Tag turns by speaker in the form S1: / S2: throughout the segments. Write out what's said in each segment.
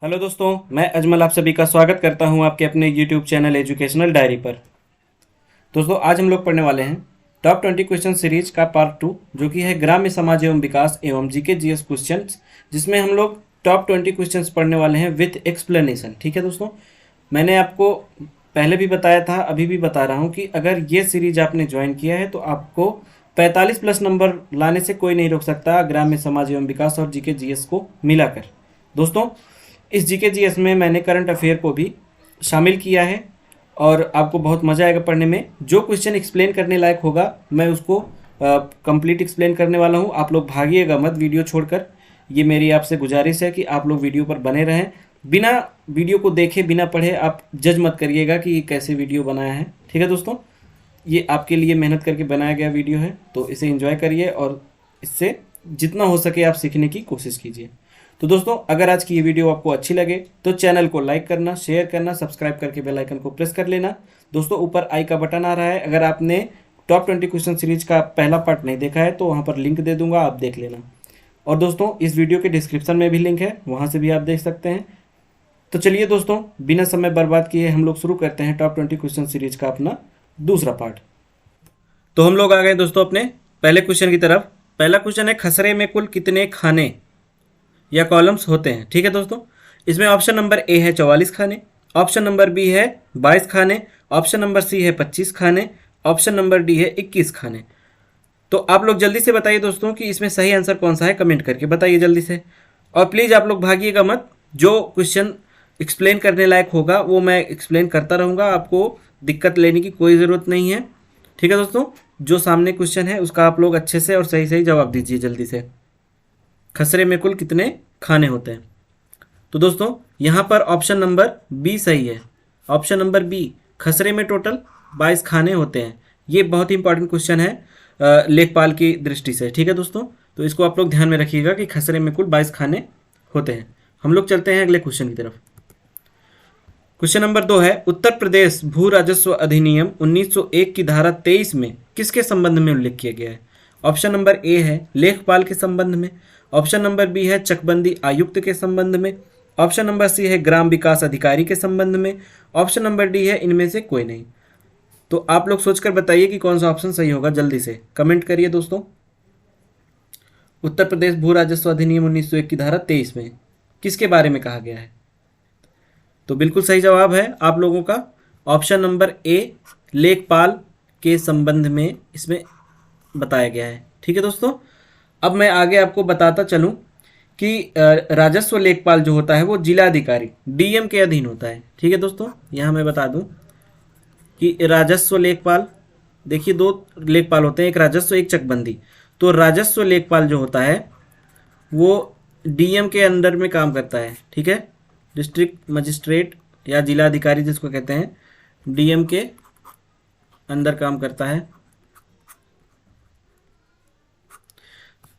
S1: Hello दोस्तों, मैं अजमल आप सभी का स्वागत करता हूं आपके अपने यूट्यूब चैनल एजुकेशनल डायरी पर। दोस्तों आज हम लोग पढ़ने वाले हैं टॉप 20 क्वेश्चन सीरीज का पार्ट 2, जो कि है ग्राम्य समाज एवं विकास एवं जीके जीएस क्वेश्चंस, जिसमें हम लोग टॉप 20 क्वेश्चंस पढ़ने वाले हैं विथ एक्सप्लेनेशन। ठीक है दोस्तों, मैंने आपको पहले भी बताया था, अभी भी बता रहा हूँ कि अगर ये सीरीज आपने ज्वाइन किया है तो आपको 45 प्लस नंबर लाने से कोई नहीं रोक सकता ग्राम्य समाज एवं विकास और जीके जीएस को मिलाकर। दोस्तों इस जीके जीएस में मैंने करंट अफेयर को भी शामिल किया है और आपको बहुत मज़ा आएगा पढ़ने में। जो क्वेश्चन एक्सप्लेन करने लायक होगा मैं उसको कंप्लीट एक्सप्लेन करने वाला हूँ। आप लोग भागिएगा मत वीडियो छोड़कर, ये मेरी आपसे गुजारिश है कि आप लोग वीडियो पर बने रहें। बिना वीडियो को देखे, बिना पढ़े आप जज मत करिएगा कि कैसे वीडियो बनाया है। ठीक है दोस्तों, ये आपके लिए मेहनत करके बनाया गया वीडियो है, तो इसे एंजॉय करिए और इससे जितना हो सके आप सीखने की कोशिश कीजिए। तो दोस्तों अगर आज की ये वीडियो आपको अच्छी लगे तो चैनल को लाइक करना, शेयर करना, सब्सक्राइब करके बेल आइकन को प्रेस कर लेना। दोस्तों ऊपर आई का बटन आ रहा है, अगर आपने टॉप 20 क्वेश्चन सीरीज का पहला पार्ट नहीं देखा है तो वहाँ पर लिंक दे दूंगा, आप देख लेना। और दोस्तों इस वीडियो के डिस्क्रिप्शन में भी लिंक है, वहाँ से भी आप देख सकते हैं। तो चलिए दोस्तों बिना समय बर्बाद किए हम लोग शुरू करते हैं टॉप 20 क्वेश्चन सीरीज का अपना दूसरा पार्ट। तो हम लोग आ गए दोस्तों अपने पहले क्वेश्चन की तरफ। पहला क्वेश्चन है, खसरे में कुल कितने खाने या कॉलम्स होते हैं। ठीक है दोस्तों, इसमें ऑप्शन नंबर ए है 44 खाने, ऑप्शन नंबर बी है 22 खाने, ऑप्शन नंबर सी है 25 खाने, ऑप्शन नंबर डी है 21 खाने। तो आप लोग जल्दी से बताइए दोस्तों कि इसमें सही आंसर कौन सा है, कमेंट करके बताइए जल्दी से। और प्लीज़ आप लोग भागिएगा मत, जो क्वेश्चन एक्सप्लेन करने लायक होगा वो मैं एक्सप्लेन करता रहूँगा, आपको दिक्कत लेने की कोई ज़रूरत नहीं है। ठीक है दोस्तों, जो सामने क्वेश्चन है उसका आप लोग अच्छे से और सही सही जवाब दीजिए जल्दी से। खसरे में कुल कितने खाने होते हैं। तो दोस्तों यहाँ पर ऑप्शन नंबर बी सही है। ऑप्शन नंबर बी, खसरे में टोटल 22 खाने होते हैं। ये बहुत ही इंपॉर्टेंट क्वेश्चन है लेखपाल की दृष्टि से। ठीक है दोस्तों, तो इसको आप लोग ध्यान में रखिएगा कि खसरे में कुल 22 खाने होते हैं। हम लोग चलते हैं अगले क्वेश्चन की तरफ। क्वेश्चन नंबर 2 है, उत्तर प्रदेश भू राजस्व अधिनियम 1901 की धारा 23 में किसके संबंध में उल्लेख किया गया है। ऑप्शन नंबर ए है लेखपाल के संबंध में, ऑप्शन नंबर बी है चकबंदी आयुक्त के संबंध में, ऑप्शन नंबर सी है ग्राम विकास अधिकारी के संबंध में, ऑप्शन नंबर डी है इनमें से कोई नहीं। तो आप लोग सोचकर बताइए कि कौन सा ऑप्शन सही होगा, जल्दी से कमेंट करिए दोस्तों। उत्तर प्रदेश भू राजस्व अधिनियम 1901 की धारा 23 में किसके बारे में कहा गया है। तो बिल्कुल सही जवाब है आप लोगों का ऑप्शन नंबर ए, लेखपाल के संबंध में इसमें बताया गया है। ठीक है दोस्तों, अब मैं आगे आपको बताता चलूं कि राजस्व लेखपाल जो होता है वो जिलाधिकारी डीएम के अधीन होता है। ठीक है दोस्तों, यहाँ मैं बता दूं कि राजस्व लेखपाल, देखिए दो लेखपाल होते हैं, एक राजस्व एक चकबंदी। तो राजस्व लेखपाल जो होता है वो डीएम के अंडर में काम करता है। ठीक है, डिस्ट्रिक्ट मजिस्ट्रेट या जिलाधिकारी जिसको कहते हैं, डीएम के अंदर काम करता है।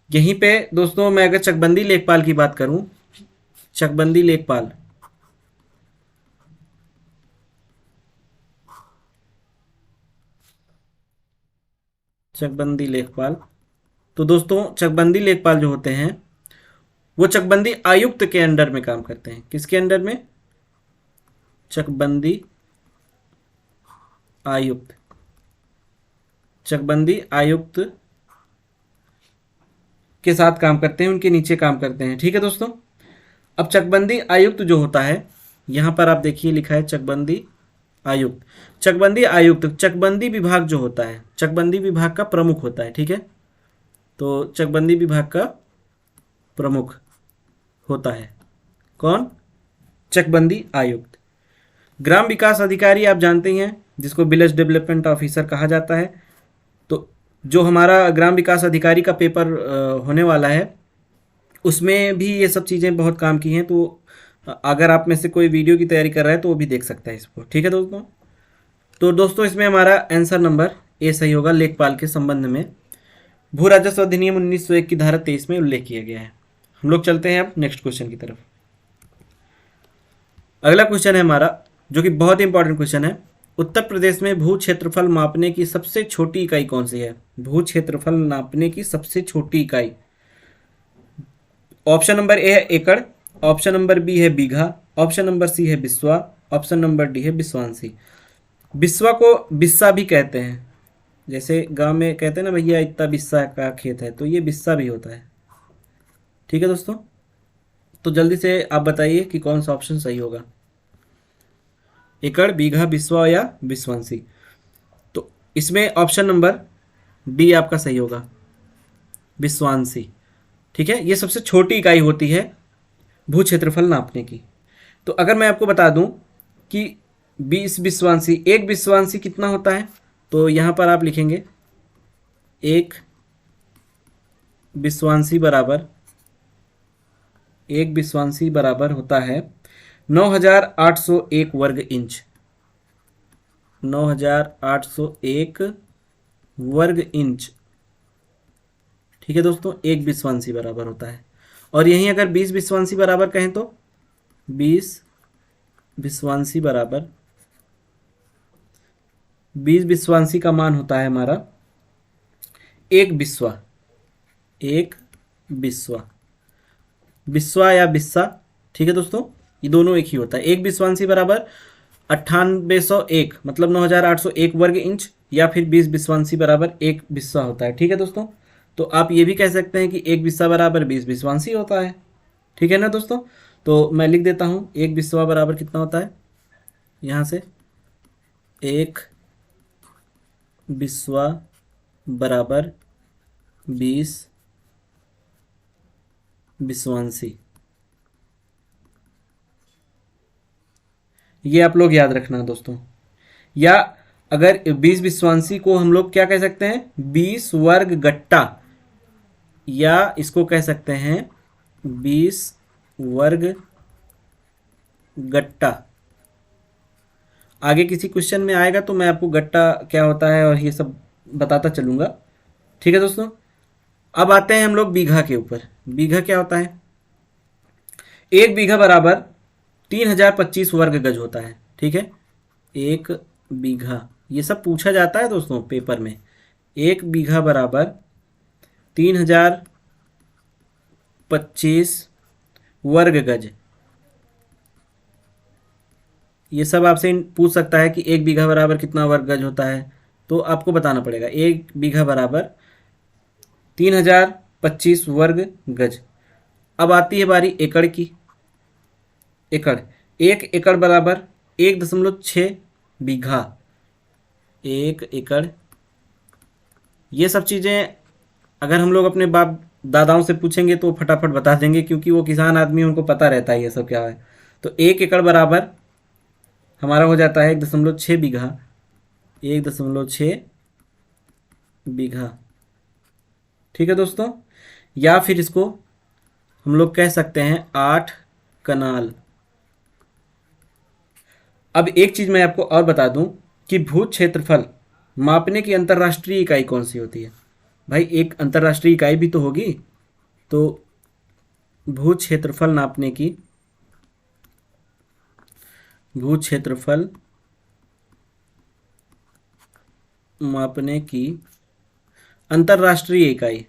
S1: यहीं पे दोस्तों मैं अगर चकबंदी लेखपाल की बात करूं, चकबंदी लेखपाल, चकबंदी लेखपाल, तो दोस्तों चकबंदी लेखपाल जो होते हैं वो चकबंदी आयुक्त के अंडर में काम करते हैं। किसके अंडर में, चकबंदी आयुक्त, चकबंदी आयुक्त के साथ काम करते हैं, उनके नीचे काम करते हैं। ठीक है दोस्तों, अब चकबंदी आयुक्त जो होता है, यहाँ पर आप देखिए लिखा है चकबंदी आयुक्त। चकबंदी आयुक्त चकबंदी विभाग जो होता है, चकबंदी विभाग का प्रमुख होता है। ठीक है, तो चकबंदी विभाग का प्रमुख होता है कौन, चकबंदी आयुक्त। ग्राम विकास अधिकारी आप जानते हैं जिसको विलेज डेवलपमेंट ऑफिसर कहा जाता है। तो जो हमारा ग्राम विकास अधिकारी का पेपर होने वाला है उसमें भी ये सब चीज़ें बहुत काम की हैं। तो अगर आप में से कोई वीडियो की तैयारी कर रहा है तो वो भी देख सकता है इसको। ठीक है दोस्तों, तो दोस्तों इसमें हमारा आंसर नंबर ए सही होगा, लेखपाल के संबंध में भू राजस्व अधिनियम 1901 की धारा 23 में उल्लेख किया गया है। हम लोग चलते हैं अब नेक्स्ट क्वेश्चन की तरफ। अगला क्वेश्चन है हमारा जो कि बहुत इंपॉर्टेंट क्वेश्चन है, उत्तर प्रदेश में भू क्षेत्रफल मापने की सबसे छोटी इकाई कौन सी है। भू क्षेत्रफल नापने की सबसे छोटी इकाई, ऑप्शन नंबर ए है एकड़, ऑप्शन नंबर बी है बीघा, ऑप्शन नंबर सी है बिस्वा, ऑप्शन नंबर डी है बिस्वांसी। बिस्वा को बिस्सा भी कहते हैं, जैसे गांव में कहते हैं ना भैया इतना बिस्सा का खेत है, तो ये बिस्सा भी होता है। ठीक है दोस्तों, तो जल्दी से आप बताइए कि कौन सा ऑप्शन सही होगा, एकड़, बीघा, बिस्वा या बिस्वांसी। तो इसमें ऑप्शन नंबर डी आपका सही होगा, बिस्वांसी। ठीक है, ये सबसे छोटी इकाई होती है भू क्षेत्रफल नापने की। तो अगर मैं आपको बता दूं कि 20 बिस्वांसी, एक बिस्वांसी कितना होता है, तो यहाँ पर आप लिखेंगे एक बिस्वांसी बराबर, एक बिस्वांसी बराबर होता है 9801 वर्ग इंच, 9801 वर्ग इंच। ठीक है दोस्तों, एक बिस्वांसी बराबर होता है। और यहीं अगर 20 बिस्वांसी बराबर कहें तो 20 बिस्वांसी बराबर, 20 बिस्वांसी का मान होता है हमारा एक बिस्वा, एक बिस्वा, बिस्वा या बिस्सा। ठीक है दोस्तों, ये दोनों एक ही होता है। एक बिस्वांसी बराबर 9801 मतलब 9801 वर्ग इंच, या फिर 20 बिस्वांसी बराबर एक बिस्वा होता है। ठीक है दोस्तों, तो आप ये भी कह सकते हैं कि एक बिस्वा बराबर 20 बिस्वांसी होता है। ठीक है ना दोस्तों, तो मैं लिख देता हूँ एक बिस्वा बराबर कितना होता है, यहाँ से एक बिस्वा बराबर 20 बिस्वांसी। ये आप लोग याद रखना दोस्तों। या अगर 20 बिस्वांसी को हम लोग क्या कह सकते हैं, 20 वर्ग गट्टा, या इसको कह सकते हैं 20 वर्ग गट्टा। आगे किसी क्वेश्चन में आएगा तो मैं आपको गट्टा क्या होता है और ये सब बताता चलूँगा। ठीक है दोस्तों, अब आते हैं हम लोग बीघा के ऊपर। बीघा क्या होता है, एक बीघा बराबर 3025 वर्ग गज होता है। ठीक है, एक बीघा, ये सब पूछा जाता है दोस्तों पेपर में। एक बीघा बराबर 3025 वर्ग गज, ये सब आपसे पूछ सकता है कि एक बीघा बराबर कितना वर्ग गज होता है, तो आपको बताना पड़ेगा एक बीघा बराबर 3025 वर्ग गज। अब आती है बारी एकड़ की। एकड़, एक एकड़ बराबर 1.6 बीघा, एक एकड़। ये सब चीज़ें अगर हम लोग अपने बाप दादाओं से पूछेंगे तो फटाफट बता देंगे, क्योंकि वो किसान आदमी, उनको पता रहता है ये सब क्या है। तो एक एकड़ बराबर हमारा हो जाता है 1.6 बीघा, 1.6 बीघा। ठीक है दोस्तों, या फिर इसको हम लोग कह सकते हैं 8 कनाल। अब एक चीज़ मैं आपको और बता दूं कि भू क्षेत्रफल मापने की अंतर्राष्ट्रीय इकाई कौन सी होती है। भाई एक अंतर्राष्ट्रीय इकाई भी तो होगी, तो भू क्षेत्रफल नापने की, भू क्षेत्रफल मापने की अंतर्राष्ट्रीय इकाई,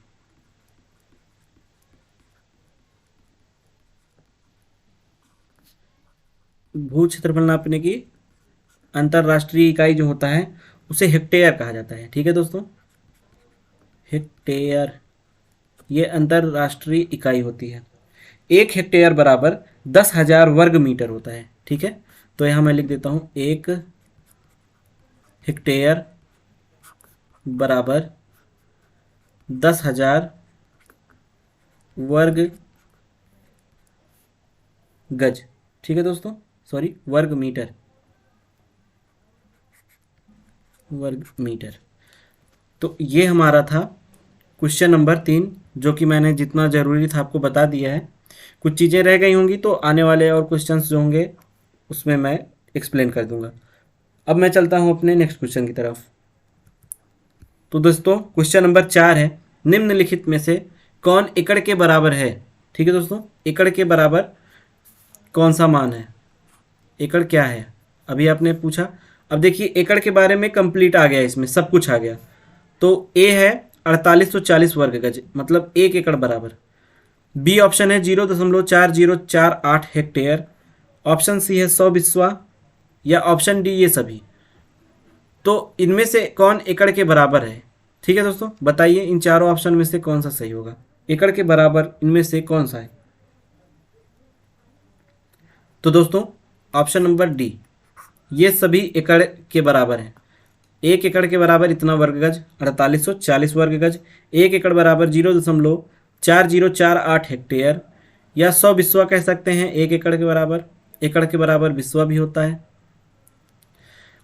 S1: भू क्षेत्रफल नापने की अंतर्राष्ट्रीय इकाई जो होता है उसे हेक्टेयर कहा जाता है। ठीक है दोस्तों, हेक्टेयर, ये अंतर्राष्ट्रीय इकाई होती है। एक हेक्टेयर बराबर 10,000 वर्ग मीटर होता है। ठीक है, तो यहाँ मैं लिख देता हूँ एक हेक्टेयर बराबर 10,000 वर्ग गज। ठीक है दोस्तों, सॉरी वर्ग मीटर, वर्ग मीटर। तो ये हमारा था क्वेश्चन नंबर 3, जो कि मैंने जितना ज़रूरी था आपको बता दिया है। कुछ चीज़ें रह गई होंगी तो आने वाले और क्वेश्चंस जो होंगे उसमें मैं एक्सप्लेन कर दूंगा। अब मैं चलता हूँ अपने नेक्स्ट क्वेश्चन की तरफ। तो दोस्तों क्वेश्चन नंबर 4 है, निम्नलिखित में से कौन एकड़ के बराबर है। ठीक है दोस्तों, एकड़ के बराबर कौन सा मान है, एकड़ क्या है, अभी आपने पूछा। अब देखिए एकड़ के बारे में कंप्लीट आ गया, इसमें सब कुछ आ गया। तो ए है 4840 वर्ग गज, मतलब एक एकड़ बराबर। बी ऑप्शन है 0.4048 हेक्टेयर, ऑप्शन सी है 100 बिस्वा, या ऑप्शन डी ये सभी। तो इनमें से कौन एकड़ के बराबर है? ठीक है दोस्तों, बताइए इन चारों ऑप्शन में से कौन सा सही होगा, एकड़ के बराबर इनमें से कौन सा है? तो दोस्तों ऑप्शन नंबर डी, ये सभी एकड़ के बराबर हैं। 1 एकड़ के बराबर इतना वर्ग गज 4840 वर्ग गज, 1 एकड़ बराबर 0.4048 हेक्टेयर, या 100 बिस्वा कह सकते हैं 1 एकड़ के बराबर, एकड़ के बराबर बिस्वा भी होता है,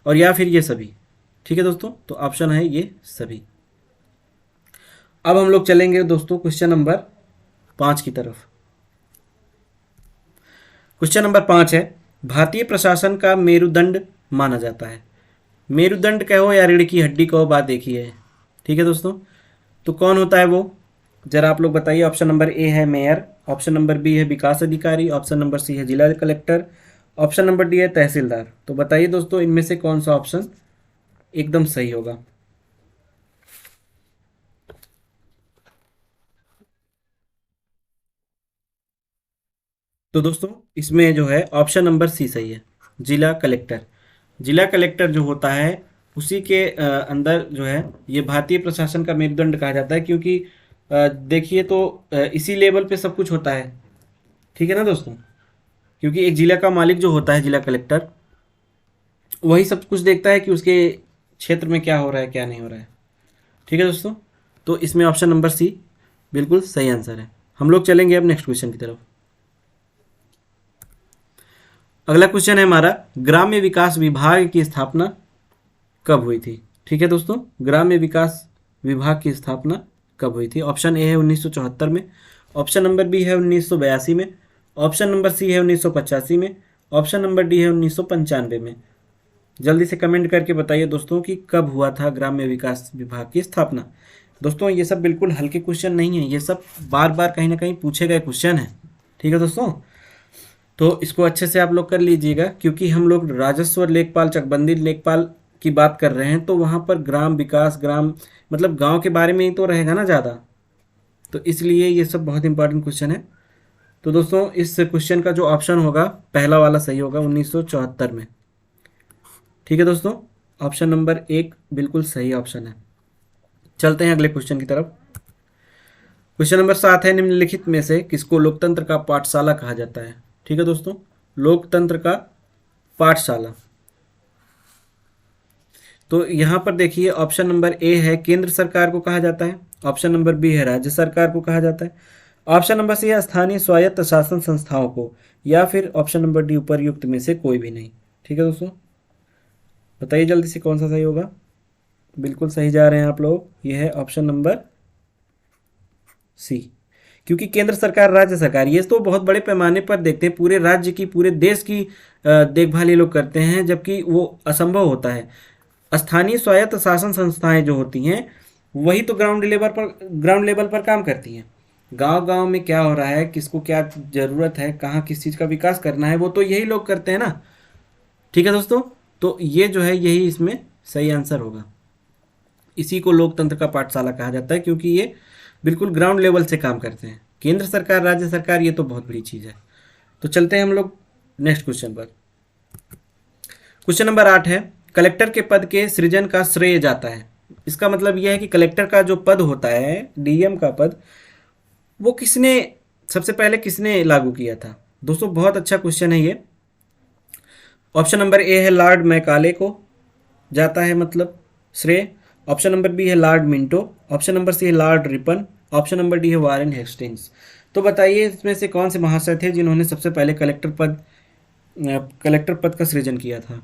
S1: और या फिर ये सभी। ठीक है दोस्तों, तो ऑप्शन है ये सभी। अब हम लोग चलेंगे दोस्तों क्वेश्चन नंबर 5 की तरफ। क्वेश्चन नंबर 5 है, भारतीय प्रशासन का मेरुदंड माना जाता है। मेरुदंड कहो या रीढ़ की हड्डी कहो, बात एक ही है। ठीक है दोस्तों, तो कौन होता है वो, जरा आप लोग बताइए। ऑप्शन नंबर ए है मेयर, ऑप्शन नंबर बी है विकास अधिकारी, ऑप्शन नंबर सी है जिला कलेक्टर, ऑप्शन नंबर डी है तहसीलदार। तो बताइए दोस्तों इनमें से कौन सा ऑप्शन एकदम सही होगा। तो दोस्तों इसमें जो है ऑप्शन नंबर सी सही है, जिला कलेक्टर। जिला कलेक्टर जो होता है उसी के अंदर जो है ये भारतीय प्रशासन का मेरुदंड कहा जाता है, क्योंकि देखिए तो इसी लेवल पे सब कुछ होता है। ठीक है ना दोस्तों, क्योंकि एक जिला का मालिक जो होता है जिला कलेक्टर, वही सब कुछ देखता है कि उसके क्षेत्र में क्या हो रहा है क्या नहीं हो रहा है। ठीक है दोस्तों, तो इसमें ऑप्शन नंबर सी बिल्कुल सही आंसर है। हम लोग चलेंगे अब नेक्स्ट क्वेश्चन की तरफ। अगला क्वेश्चन है हमारा, ग्राम्य विकास विभाग की स्थापना कब हुई थी? ठीक है दोस्तों, ग्राम्य विकास विभाग की स्थापना कब हुई थी? ऑप्शन ए है 1974 में, ऑप्शन नंबर बी है 1982 में, ऑप्शन नंबर सी है 1985 में, ऑप्शन नंबर डी है 1995 में। जल्दी से कमेंट करके बताइए दोस्तों कि कब हुआ था ग्राम्य विकास विभाग की स्थापना। दोस्तों ये सब बिल्कुल हल्के क्वेश्चन नहीं है, ये सब बार बार कहीं ना कहीं पूछे गए क्वेश्चन हैं। ठीक है दोस्तों, तो इसको अच्छे से आप लोग कर लीजिएगा, क्योंकि हम लोग राजस्व लेखपाल चकबंदी लेखपाल की बात कर रहे हैं, तो वहाँ पर ग्राम विकास, ग्राम मतलब गांव के बारे में ही तो रहेगा ना ज़्यादा, तो इसलिए ये सब बहुत इंपॉर्टेंट क्वेश्चन है। तो दोस्तों इस क्वेश्चन का जो ऑप्शन होगा पहला वाला सही होगा, 1974 में। ठीक है दोस्तों, ऑप्शन नंबर 1 बिल्कुल सही ऑप्शन है। चलते हैं अगले क्वेश्चन की तरफ। क्वेश्चन नंबर 7 है, निम्नलिखित में से किसको लोकतंत्र का पाठशाला कहा जाता है? ठीक है दोस्तों, लोकतंत्र का पाठशाला। तो यहाँ पर देखिए ऑप्शन नंबर ए है केंद्र सरकार को कहा जाता है, ऑप्शन नंबर बी है राज्य सरकार को कहा जाता है, ऑप्शन नंबर सी है स्थानीय स्वायत्त शासन संस्थाओं को, या फिर ऑप्शन नंबर डी उपरयुक्त में से कोई भी नहीं। ठीक है दोस्तों, बताइए जल्दी से कौन सा सही होगा। बिल्कुल सही जा रहे हैं आप लोग, ये है ऑप्शन नंबर सी। क्योंकि केंद्र सरकार राज्य सरकार ये तो बहुत बड़े पैमाने पर देखते हैं, पूरे राज्य की पूरे देश की देखभाल ये लोग करते हैं, जबकि वो असंभव होता है। स्थानीय स्वायत्त शासन संस्थाएं जो होती हैं वही तो ग्राउंड लेवल पर काम करती हैं। गांव गांव में क्या हो रहा है, किसको क्या ज़रूरत है, कहाँ किस चीज़ का विकास करना है, वो तो यही लोग करते हैं ना। ठीक है दोस्तों, तो ये जो है यही इसमें सही आंसर होगा। इसी को लोकतंत्र का पाठशाला कहा जाता है, क्योंकि ये बिल्कुल ग्राउंड लेवल से काम करते हैं। केंद्र सरकार राज्य सरकार ये तो बहुत बड़ी चीज़ है। तो चलते हैं हम लोग नेक्स्ट क्वेश्चन पर। क्वेश्चन नंबर 8 है, कलेक्टर के पद के सृजन का श्रेय जाता है। इसका मतलब यह है कि कलेक्टर का जो पद होता है, डीएम का पद, वो किसने सबसे पहले किसने लागू किया था? दोस्तों बहुत अच्छा क्वेश्चन है ये। ऑप्शन नंबर ए है लॉर्ड मैकाले को जाता है मतलब श्रेय, ऑप्शन नंबर बी है Lord Minto, option number C है Lord Ripon, option number D है वारेन हेस्टिंग्स। तो बताइए इसमें से कौन से महाशय थे जिन्होंने सबसे पहले कलेक्टर पद का सृजन किया था?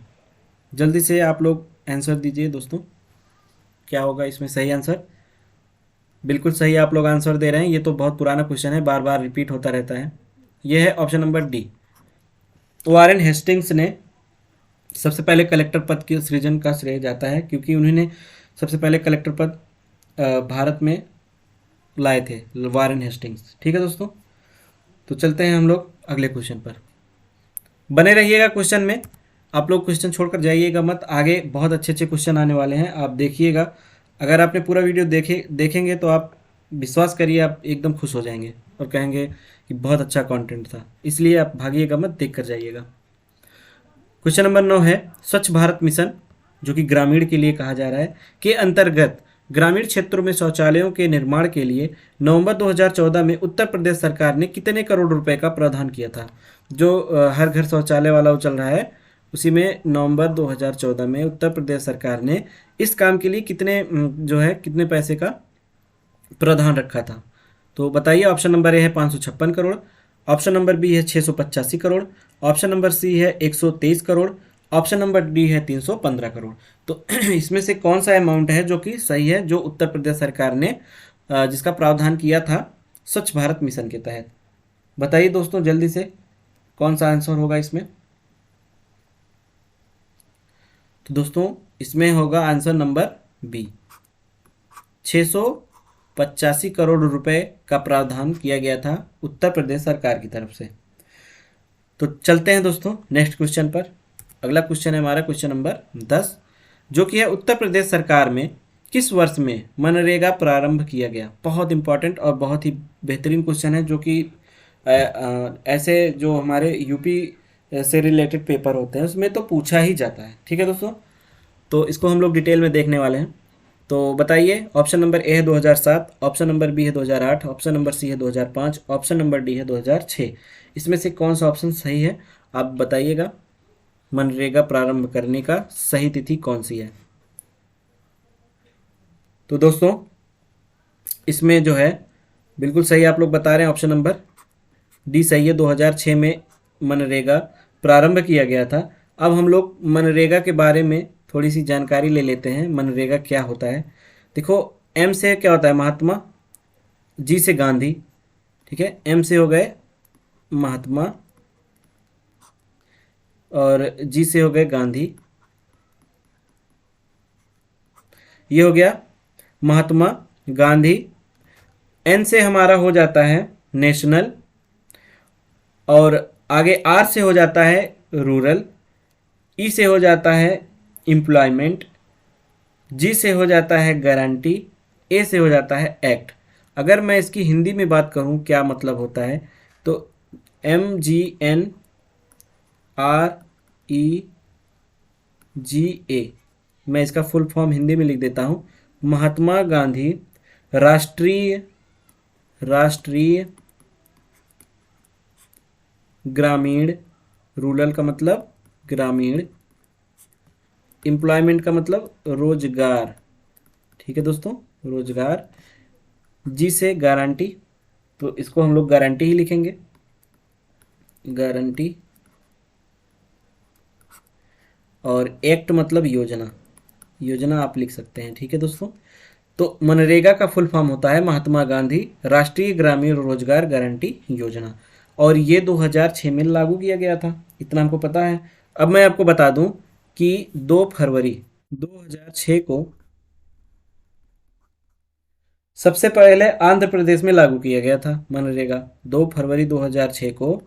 S1: जल्दी से आप लोग आंसर दीजिए दोस्तों, क्या होगा इसमें सही आंसर। बिल्कुल सही आप लोग आंसर दे रहे हैं, ये तो बहुत पुराना क्वेश्चन है, बार बार रिपीट होता रहता है। ये है option number D, Warren Hastings ने सबसे पहले कलेक्टर पद के सृजन का श्रेय जाता है, क्योंकि उन्होंने सबसे पहले कलेक्टर पद भारत में लाए थे, वारेन हेस्टिंग्स। ठीक है दोस्तों, तो चलते हैं हम लोग अगले क्वेश्चन पर। बने रहिएगा क्वेश्चन में, आप लोग क्वेश्चन छोड़कर जाइएगा मत, आगे बहुत अच्छे अच्छे क्वेश्चन आने वाले हैं, आप देखिएगा। अगर आपने पूरा वीडियो देखेंगे तो आप विश्वास करिए आप एकदम खुश हो जाएंगे और कहेंगे कि बहुत अच्छा कंटेंट था, इसलिए आप भागिएगा मत, देख कर जाइएगा। क्वेश्चन नंबर 9 है, स्वच्छ भारत मिशन जो कि ग्रामीण के लिए कहा जा रहा है के अंतर्गत ग्रामीण क्षेत्रों में शौचालयों के निर्माण के लिए नवंबर 2014 में उत्तर प्रदेश सरकार ने कितने करोड़ रुपए का प्रावधान किया था। जो हर घर शौचालय वाला वो चल रहा है, उसी में नवंबर 2014 में उत्तर प्रदेश सरकार ने इस काम के लिए कितने जो है कितने पैसे का प्रावधान रखा था। तो बताइए, ऑप्शन नंबर ए है 556 करोड़, ऑप्शन नंबर बी है 685 करोड़, ऑप्शन नंबर सी है 123 करोड़, ऑप्शन नंबर डी है 315 करोड़। तो इसमें से कौन सा अमाउंट है जो कि सही है, जो उत्तर प्रदेश सरकार ने जिसका प्रावधान किया था स्वच्छ भारत मिशन के तहत। बताइए दोस्तों जल्दी से, कौन सा आंसर होगा इसमें। तो दोस्तों इसमें होगा आंसर नंबर बी, 685 करोड़ रुपए का प्रावधान किया गया था उत्तर प्रदेश सरकार की तरफ से। तो चलते हैं दोस्तों नेक्स्ट क्वेश्चन पर। अगला क्वेश्चन है हमारा क्वेश्चन नंबर 10, जो कि है उत्तर प्रदेश सरकार में किस वर्ष में मनरेगा प्रारंभ किया गया। बहुत इंपॉर्टेंट और बहुत ही बेहतरीन क्वेश्चन है, जो कि ऐसे जो हमारे यूपी से रिलेटेड पेपर होते हैं उसमें तो पूछा ही जाता है। ठीक है दोस्तों, तो इसको हम लोग डिटेल में देखने वाले हैं। तो बताइए, ऑप्शन नंबर ए है 2007, ऑप्शन नंबर बी है 2008, ऑप्शन नंबर सी है 2005, ऑप्शन नंबर डी है 2006। इसमें से कौन सा ऑप्शन सही है आप बताइएगा। मनरेगा प्रारंभ करने का सही तिथि कौन सी है। तो दोस्तों इसमें जो है बिल्कुल सही आप लोग बता रहे हैं, ऑप्शन नंबर डी सही है। 2006 में मनरेगा प्रारंभ किया गया था। अब हम लोग मनरेगा के बारे में थोड़ी सी जानकारी ले लेते हैं, मनरेगा क्या होता है। देखो, एम से क्या होता है महात्मा, जी से गांधी, ठीक है, एम से हो गए महात्मा और जी से हो गए गांधी, ये हो गया महात्मा गांधी। एन से हमारा हो जाता है नेशनल, और आगे आर से हो जाता है रूरल, ई से हो जाता है एम्प्लॉयमेंट, जी से हो जाता है गारंटी, ए से हो जाता है एक्ट। अगर मैं इसकी हिंदी में बात करूं क्या मतलब होता है, तो MGNREGA, मैं इसका फुल फॉर्म हिंदी में लिख देता हूं, महात्मा गांधी राष्ट्रीय ग्रामीण, रूरल का मतलब ग्रामीण, एम्प्लॉयमेंट का मतलब रोजगार, ठीक है दोस्तों, रोजगार, जी से गारंटी, तो इसको हम लोग गारंटी ही लिखेंगे, गारंटी, और एक्ट मतलब योजना, योजना आप लिख सकते हैं। ठीक है दोस्तों, तो मनरेगा का फुल फॉर्म होता है महात्मा गांधी राष्ट्रीय ग्रामीण रोजगार गारंटी योजना, और ये 2006 में लागू किया गया था, इतना हमको पता है। अब मैं आपको बता दूं कि 2 फरवरी 2006 को सबसे पहले आंध्र प्रदेश में लागू किया गया था मनरेगा। 2 फरवरी 2006 को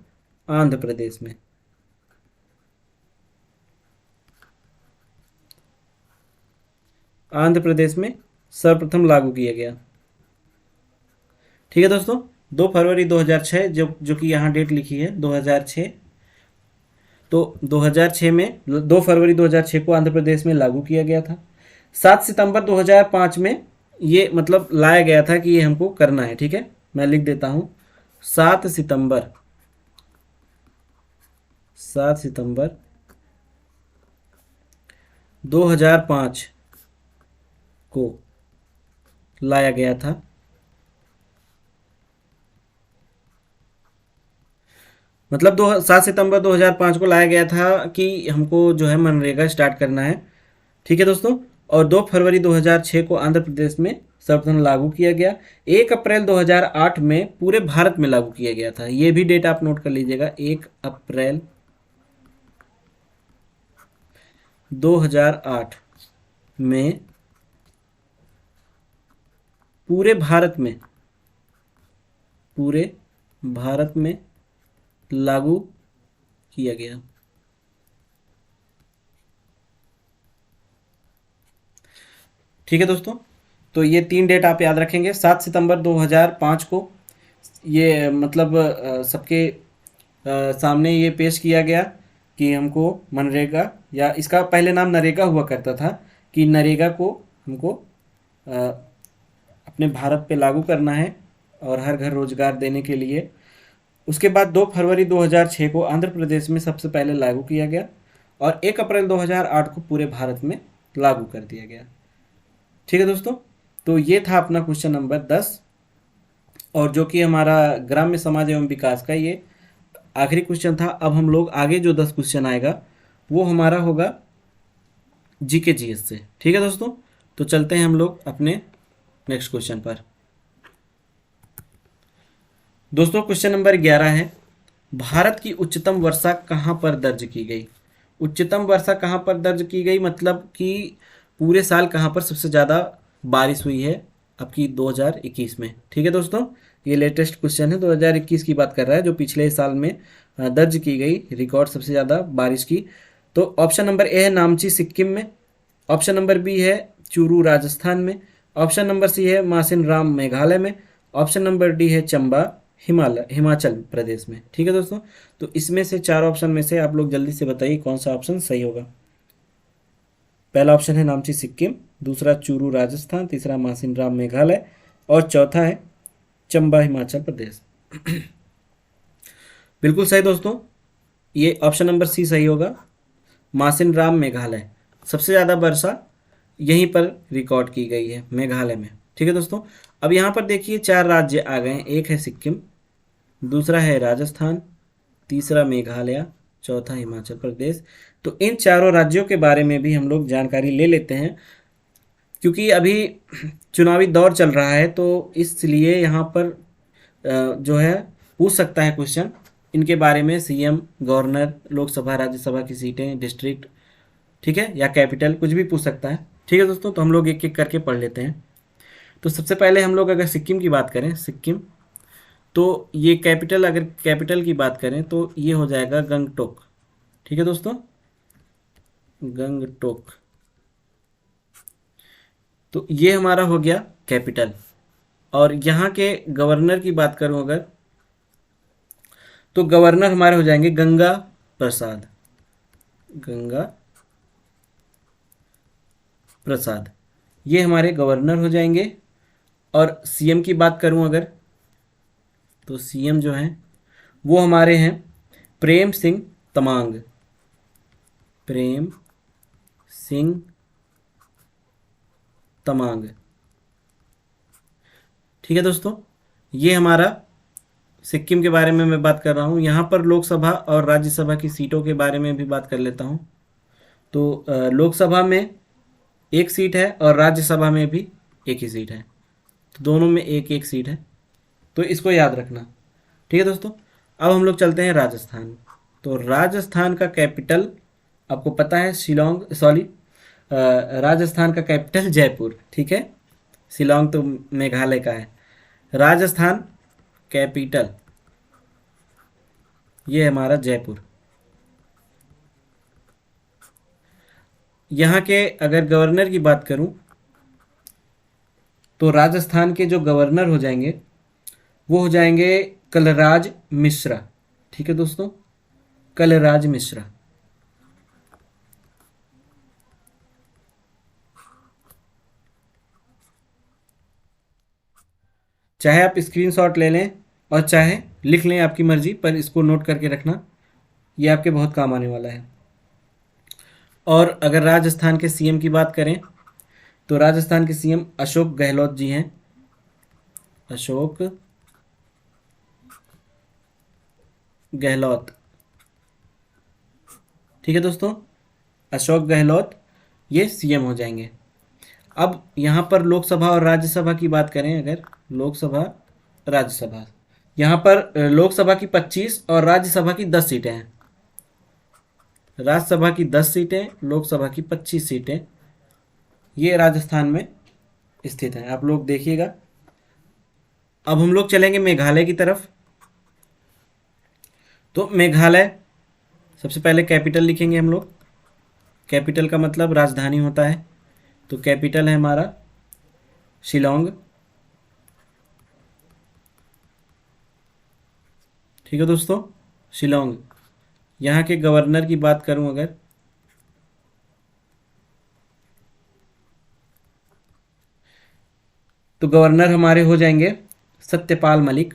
S1: आंध्र प्रदेश में, आंध्र प्रदेश में सर्वप्रथम लागू किया गया। ठीक है दोस्तों, 2 फरवरी 2006 जो कि यहाँ डेट लिखी है 2006, तो 2006 में 2 फरवरी 2006 को आंध्र प्रदेश में लागू किया गया था। 7 सितंबर 2005 में ये मतलब लाया गया था कि ये हमको करना है। ठीक है, मैं लिख देता हूँ 7 सितंबर 2005 को लाया गया था। मतलब 7 सितंबर 2005 को लाया गया था कि हमको जो है मनरेगा स्टार्ट करना है। ठीक है दोस्तों, और 2 फरवरी 2006 को आंध्र प्रदेश में सर्वप्रथम लागू किया गया। 1 अप्रैल 2008 में पूरे भारत में लागू किया गया था। ये भी डेट आप नोट कर लीजिएगा, 1 अप्रैल 2008 में पूरे भारत में लागू किया गया। ठीक है दोस्तों, तो ये 3 डेट आप याद रखेंगे। 7 सितंबर 2005 को ये मतलब सबके सामने ये पेश किया गया कि हमको मनरेगा, या इसका पहले नाम नरेगा हुआ करता था, कि नरेगा को हमको अपने भारत पे लागू करना है और हर घर रोजगार देने के लिए। उसके बाद 2 फरवरी 2006 को आंध्र प्रदेश में सबसे पहले लागू किया गया और 1 अप्रैल 2008 को पूरे भारत में लागू कर दिया गया। ठीक है दोस्तों, तो ये था अपना क्वेश्चन नंबर 10, और जो कि हमारा ग्राम्य समाज एवं विकास का ये आखिरी क्वेश्चन था। अब हम लोग आगे जो 10 क्वेश्चन आएगा वो हमारा होगा जीके जीएस से। ठीक है दोस्तों, तो चलते हैं हम लोग अपने नेक्स्ट क्वेश्चन पर। दोस्तों क्वेश्चन नंबर 11 है, भारत की उच्चतम वर्षा कहाँ पर दर्ज की गई। उच्चतम वर्षा कहाँ पर दर्ज की गई मतलब कि पूरे साल कहाँ पर सबसे ज़्यादा बारिश हुई है आपकी 2021 में। ठीक है दोस्तों, ये लेटेस्ट क्वेश्चन है, 2021 की बात कर रहा है, जो पिछले साल में दर्ज की गई रिकॉर्ड सबसे ज़्यादा बारिश की। तो ऑप्शन नंबर ए है नामची सिक्किम में, ऑप्शन नंबर बी है चूरू राजस्थान में, ऑप्शन नंबर सी है मासिन राम मेघालय में, ऑप्शन नंबर डी है चंबा हिमाचल प्रदेश में। ठीक है दोस्तों, तो इसमें से 4 ऑप्शन में से आप लोग जल्दी से बताइए कौन सा ऑप्शन सही होगा। पहला ऑप्शन है नामची सिक्किम, दूसरा चूरू राजस्थान, तीसरा मासिन राम मेघालय और चौथा है चंबा हिमाचल प्रदेश। बिल्कुल सही दोस्तों, ये ऑप्शन नंबर सी सही होगा, मासिन राम मेघालय। सबसे ज़्यादा वर्षा यहीं पर रिकॉर्ड की गई है, मेघालय में। ठीक है दोस्तों, अब यहाँ पर देखिए 4 राज्य आ गए हैं, एक है सिक्किम, दूसरा है राजस्थान, तीसरा मेघालय, चौथा हिमाचल प्रदेश। तो इन चारों राज्यों के बारे में भी हम लोग जानकारी ले लेते हैं, क्योंकि अभी चुनावी दौर चल रहा है, तो इसलिए यहाँ पर जो है पूछ सकता है क्वेश्चन इनके बारे में, सीएम, गवर्नर, लोकसभा राज्यसभा की सीटें, डिस्ट्रिक्ट, ठीक है, या कैपिटल, कुछ भी पूछ सकता है। ठीक है दोस्तों, तो हम लोग एक एक करके पढ़ लेते हैं। तो सबसे पहले हम लोग अगर सिक्किम की बात करें, सिक्किम, तो ये कैपिटल, अगर कैपिटल की बात करें तो ये हो जाएगा गंगटोक। ठीक है दोस्तों, गंगटोक, तो ये हमारा हो गया कैपिटल। और यहाँ के गवर्नर की बात करूँ अगर, तो गवर्नर हमारे हो जाएंगे गंगा प्रसाद, गंगा प्रसाद, ये हमारे गवर्नर हो जाएंगे। और सीएम की बात करूं अगर, तो सीएम जो हैं वो हमारे हैं प्रेम सिंह तमांग, प्रेम सिंह तमांग। ठीक है दोस्तों, ये हमारा सिक्किम के बारे में मैं बात कर रहा हूँ। यहाँ पर लोकसभा और राज्यसभा की सीटों के बारे में भी बात कर लेता हूँ। तो लोकसभा में 1 सीट है और राज्यसभा में भी 1 ही सीट है, तो दोनों में 1-1 सीट है, तो इसको याद रखना। ठीक है दोस्तों, अब हम लोग चलते हैं राजस्थान। तो राजस्थान का कैपिटल आपको पता है शिलोंग, सॉरी, राजस्थान का कैपिटल जयपुर। ठीक है, शिलोंग तो मेघालय का है, राजस्थान कैपिटल ये है हमारा जयपुर। यहाँ के अगर गवर्नर की बात करूं, तो राजस्थान के जो गवर्नर हो जाएंगे वो हो जाएंगे कलराज मिश्रा। ठीक है दोस्तों, कलराज मिश्रा। चाहे आप स्क्रीनशॉट ले लें और चाहे लिख लें, आपकी मर्जी, पर इसको नोट करके रखना, ये आपके बहुत काम आने वाला है। और अगर राजस्थान के सीएम की बात करें, तो राजस्थान के सीएम अशोक गहलोत जी हैं, अशोक गहलोत। ठीक है दोस्तों, अशोक गहलोत ये सीएम हो जाएंगे। अब यहाँ पर लोकसभा और राज्यसभा की बात करें अगर, लोकसभा राज्यसभा, यहाँ पर लोकसभा की 25 और राज्यसभा की 10 सीटें हैं। राज्यसभा की 10 सीटें, लोकसभा की 25 सीटें, ये राजस्थान में स्थित हैं, आप लोग देखिएगा। अब हम लोग चलेंगे मेघालय की तरफ। तो मेघालय, सबसे पहले कैपिटल लिखेंगे हम लोग, कैपिटल का मतलब राजधानी होता है, तो कैपिटल है हमारा शिलोंग। ठीक है दोस्तों, शिलोंग। यहाँ के गवर्नर की बात करूँ अगर, तो गवर्नर हमारे हो जाएंगे सत्यपाल मलिक।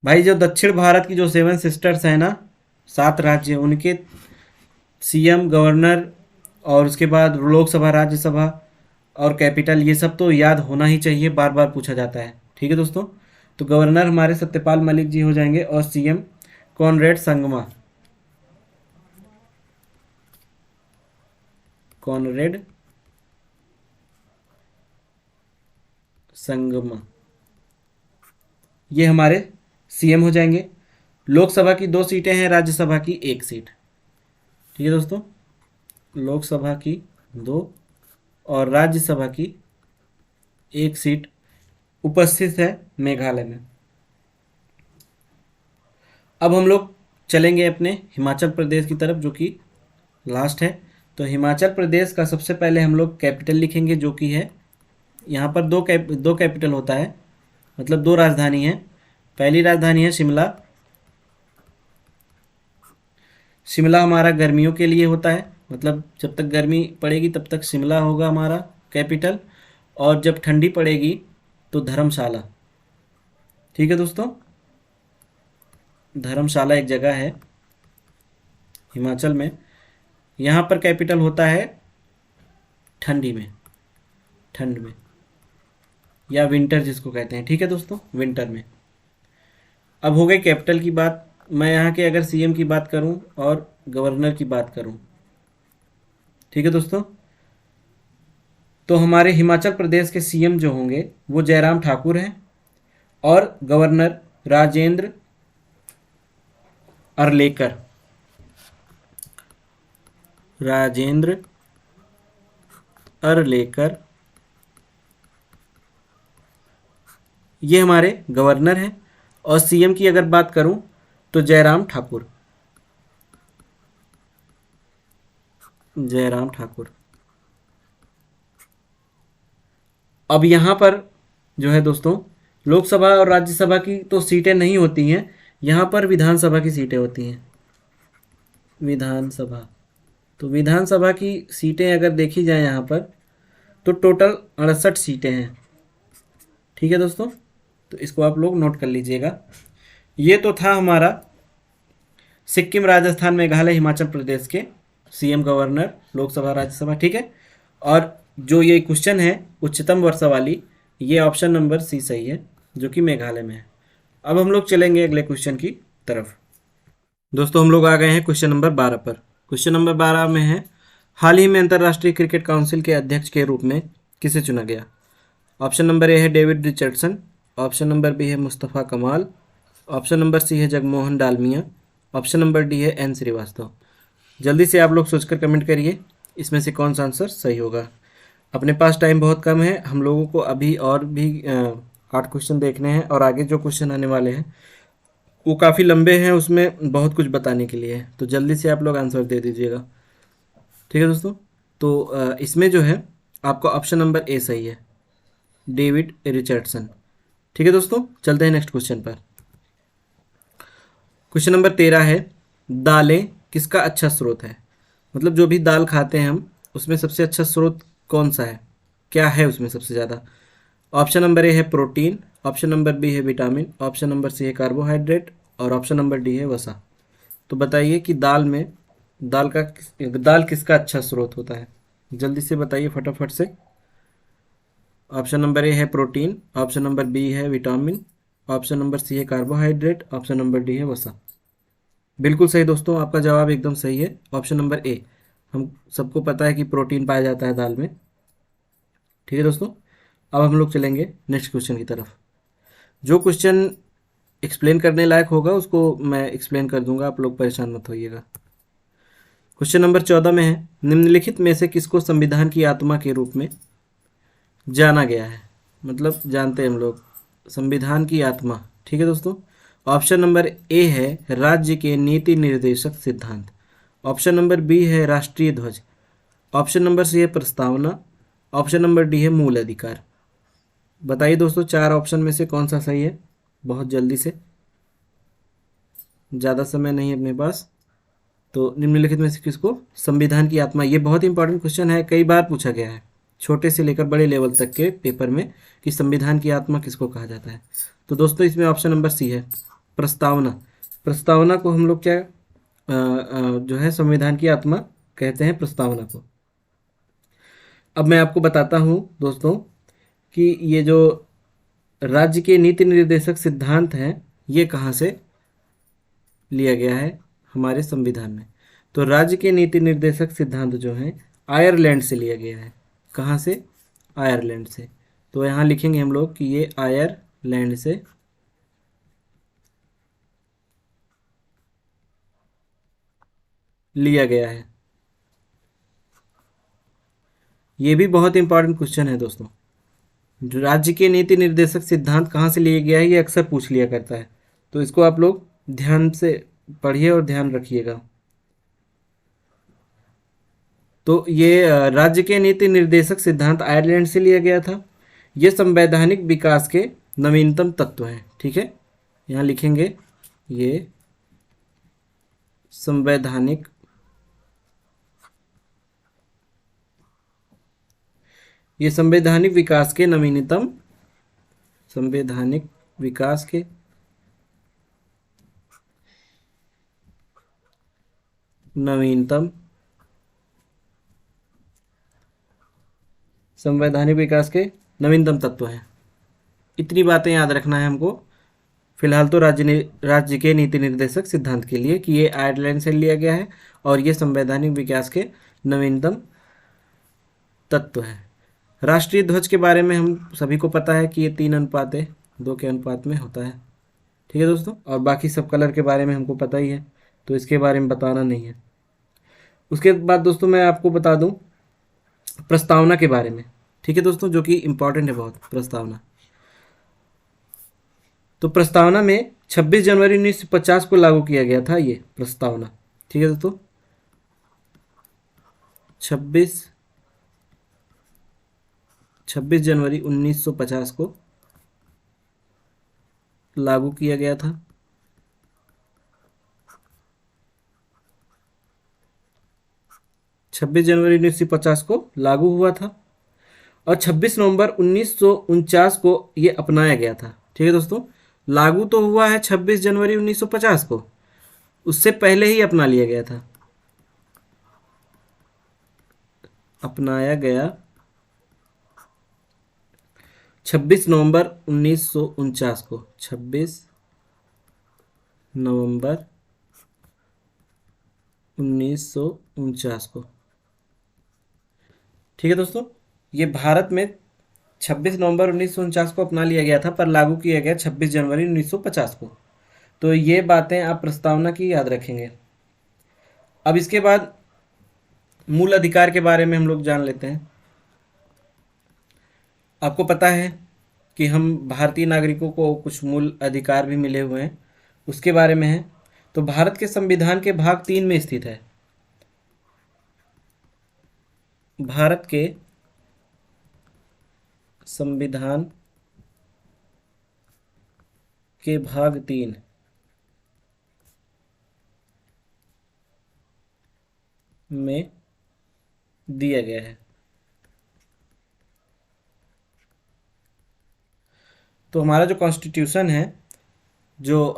S1: भाई जो दक्षिण भारत की जो 7 सिस्टर्स हैं ना, 7 राज्य, उनके सीएम, गवर्नर और उसके बाद लोकसभा, राज्यसभा और कैपिटल, ये सब तो याद होना ही चाहिए, बार बार पूछा जाता है। ठीक है दोस्तों, तो गवर्नर हमारे सत्यपाल मलिक जी हो जाएंगे और CM Conrad Sangma, Conrad Sangma, ये हमारे सीएम हो जाएंगे। लोकसभा की 2 सीटें हैं, राज्यसभा की 1 सीट। ठीक है दोस्तों, लोकसभा की 2 और राज्यसभा की 1 सीट उपस्थित है मेघालय में। अब हम लोग चलेंगे अपने हिमाचल प्रदेश की तरफ, जो कि लास्ट है। तो हिमाचल प्रदेश का सबसे पहले हम लोग कैपिटल लिखेंगे, जो कि है, यहाँ पर दो कैपिटल होता है, मतलब 2 राजधानी है। पहली राजधानी है शिमला। शिमला हमारा गर्मियों के लिए होता है, मतलब जब तक गर्मी पड़ेगी तब तक शिमला होगा हमारा कैपिटल, और जब ठंडी पड़ेगी तो धर्मशाला। ठीक है दोस्तों, धर्मशाला एक जगह है हिमाचल में, यहाँ पर कैपिटल होता है ठंडी में, ठंड में, या विंटर जिसको कहते हैं। ठीक है दोस्तों, विंटर में। अब हो गई कैपिटल की बात। मैं यहाँ के अगर सीएम की बात करूँ और गवर्नर की बात करूँ, ठीक है दोस्तों, तो हमारे हिमाचल प्रदेश के सीएम जो होंगे वो जयराम ठाकुर हैं, और गवर्नर राजेंद्र अरलेकर, राजेंद्र अरलेकर, ये हमारे गवर्नर हैं। और सीएम की अगर बात करूं तो जयराम ठाकुर, जयराम ठाकुर। अब यहाँ पर जो है दोस्तों, लोकसभा और राज्यसभा की तो सीटें नहीं होती हैं, यहाँ पर विधानसभा की सीटें होती हैं, विधानसभा। तो विधानसभा की सीटें अगर देखी जाए यहाँ पर, तो टोटल 68 सीटें हैं। ठीक है दोस्तों, तो इसको आप लोग नोट कर लीजिएगा। ये तो था हमारा सिक्किम, राजस्थान, मेघालय, हिमाचल प्रदेश के सीएम, गवर्नर, लोकसभा, राज्यसभा। ठीक है, और जो ये क्वेश्चन है उच्चतम वर्षा वाली, ये ऑप्शन नंबर सी सही है, जो कि मेघालय में है। अब हम लोग चलेंगे अगले क्वेश्चन की तरफ। दोस्तों हम लोग आ गए हैं क्वेश्चन नंबर 12 पर। क्वेश्चन नंबर 12 में है, हाल ही में अंतर्राष्ट्रीय क्रिकेट काउंसिल के अध्यक्ष के रूप में किसे चुना गया? ऑप्शन नंबर ए है David Richardson, option number B है Mustafa Kamal, option number C है Jagmohan Dalmiya, option number D है एन श्रीवास्तव। जल्दी से आप लोग सोचकर कमेंट करिए, इसमें से कौन सा आंसर सही होगा। अपने पास टाइम बहुत कम है, हम लोगों को अभी और भी 8 क्वेश्चन देखने हैं, और आगे जो क्वेश्चन आने वाले हैं वो काफ़ी लंबे हैं, उसमें बहुत कुछ बताने के लिए है, तो जल्दी से आप लोग आंसर दे दीजिएगा। ठीक है दोस्तों, तो इसमें जो है आपका ऑप्शन नंबर ए सही है, डेविड रिचर्डसन। ठीक है दोस्तों, चलते हैं नेक्स्ट क्वेश्चन पर। क्वेश्चन नंबर 13 है, दालें किसका अच्छा स्रोत है? मतलब जो भी दाल खाते हैं हम, उसमें सबसे अच्छा स्रोत कौन सा है, क्या है उसमें सबसे ज़्यादा? ऑप्शन नंबर ए है प्रोटीन, ऑप्शन नंबर बी है विटामिन, ऑप्शन नंबर सी है कार्बोहाइड्रेट, और ऑप्शन नंबर डी है वसा। तो बताइए कि दाल में दाल किसका अच्छा स्रोत होता है? जल्दी से बताइए फटाफट से। ऑप्शन नंबर ए है प्रोटीन, ऑप्शन नंबर बी है विटामिन, ऑप्शन नंबर सी है कार्बोहाइड्रेट, ऑप्शन नंबर डी है वसा। बिल्कुल सही दोस्तों, आपका जवाब एकदम सही है, ऑप्शन नंबर ए। हम सबको पता है कि प्रोटीन पाया जाता है दाल में। ठीक है दोस्तों, अब हम लोग चलेंगे नेक्स्ट क्वेश्चन की तरफ। जो क्वेश्चन एक्सप्लेन करने लायक होगा उसको मैं एक्सप्लेन कर दूंगा, आप लोग परेशान मत होइएगा। क्वेश्चन नंबर 14 में है, निम्नलिखित में से किसको संविधान की आत्मा के रूप में जाना गया है? मतलब जानते हैं हम लोग संविधान की आत्मा। ठीक है दोस्तों, ऑप्शन नंबर ए है राज्य के नीति निर्देशक सिद्धांत। ऑप्शन नंबर बी है राष्ट्रीय ध्वज। ऑप्शन नंबर सी है प्रस्तावना। ऑप्शन नंबर डी है मूल अधिकार। बताइए दोस्तों, चार ऑप्शन में से कौन सा सही है? बहुत जल्दी से, ज़्यादा समय नहीं है अपने पास। तो निम्नलिखित में से किसको संविधान की आत्मा, ये बहुत इंपॉर्टेंट क्वेश्चन है, कई बार पूछा गया है छोटे से लेकर बड़े लेवल तक के पेपर में कि संविधान की आत्मा किसको कहा जाता है। तो दोस्तों इसमें ऑप्शन नंबर सी है प्रस्तावना। प्रस्तावना को हम लोग क्या जो है संविधान की आत्मा कहते हैं, प्रस्तावना को। अब मैं आपको बताता हूँ दोस्तों कि ये जो राज्य के नीति निर्देशक सिद्धांत हैं ये कहाँ से लिया गया है हमारे संविधान में। तो राज्य के नीति निर्देशक सिद्धांत जो हैं आयरलैंड से लिया गया है। कहाँ से? आयरलैंड से। तो यहाँ लिखेंगे हम लोग कि ये आयरलैंड से लिया गया है। ये भी बहुत इंपॉर्टेंट क्वेश्चन है दोस्तों। जो राज्य के नीति निर्देशक सिद्धांत कहाँ से लिया गया है ये अक्सर पूछ लिया करता है, तो इसको आप लोग ध्यान से पढ़िए और ध्यान रखिएगा। तो ये राज्य के नीति निर्देशक सिद्धांत आयरलैंड से लिया गया था। ये संवैधानिक विकास के नवीनतम तत्व हैं। ठीक है, यहाँ लिखेंगे ये संवैधानिक विकास के नवीनतम संवैधानिक विकास के नवीनतम संवैधानिक विकास के नवीनतम तत्व हैं। इतनी बातें याद रखना है हमको फिलहाल तो राज्य के नीति निर्देशक सिद्धांत के लिए कि ये आयरलैंड से लिया गया है और ये संवैधानिक विकास के नवीनतम तत्व है। राष्ट्रीय ध्वज के बारे में हम सभी को पता है कि ये 3:2 के अनुपात में होता है। ठीक है दोस्तों, और बाकी सब कलर के बारे में हमको पता ही है, तो इसके बारे में बताना नहीं है। उसके बाद दोस्तों मैं आपको बता दूं प्रस्तावना के बारे में। ठीक है दोस्तों, जो कि इम्पॉर्टेंट है बहुत प्रस्तावना। तो प्रस्तावना में 26 जनवरी 1950 को लागू किया गया था ये प्रस्तावना। ठीक है दोस्तों, 26 जनवरी 1950 को लागू किया गया था। छब्बीस जनवरी 1950 को लागू हुआ था और 26 नवंबर 1949 को ये अपनाया गया था। ठीक है दोस्तों, लागू तो हुआ है 26 जनवरी 1950 को, उससे पहले ही अपना लिया गया था, अपनाया गया 26 नवंबर 1949 को। 26 नवंबर 1949 को। ठीक है दोस्तों, ये भारत में 26 नवंबर 1949 को अपना लिया गया था पर लागू किया गया 26 जनवरी 1950 को। तो ये बातें आप प्रस्तावना की याद रखेंगे। अब इसके बाद मूल अधिकार के बारे में हम लोग जान लेते हैं। आपको पता है कि हम भारतीय नागरिकों को कुछ मूल अधिकार भी मिले हुए हैं, उसके बारे में है। तो भारत के संविधान के भाग 3 में स्थित है। भारत के संविधान के भाग 3 में दिया गया है। तो हमारा जो कॉन्स्टिट्यूशन है, जो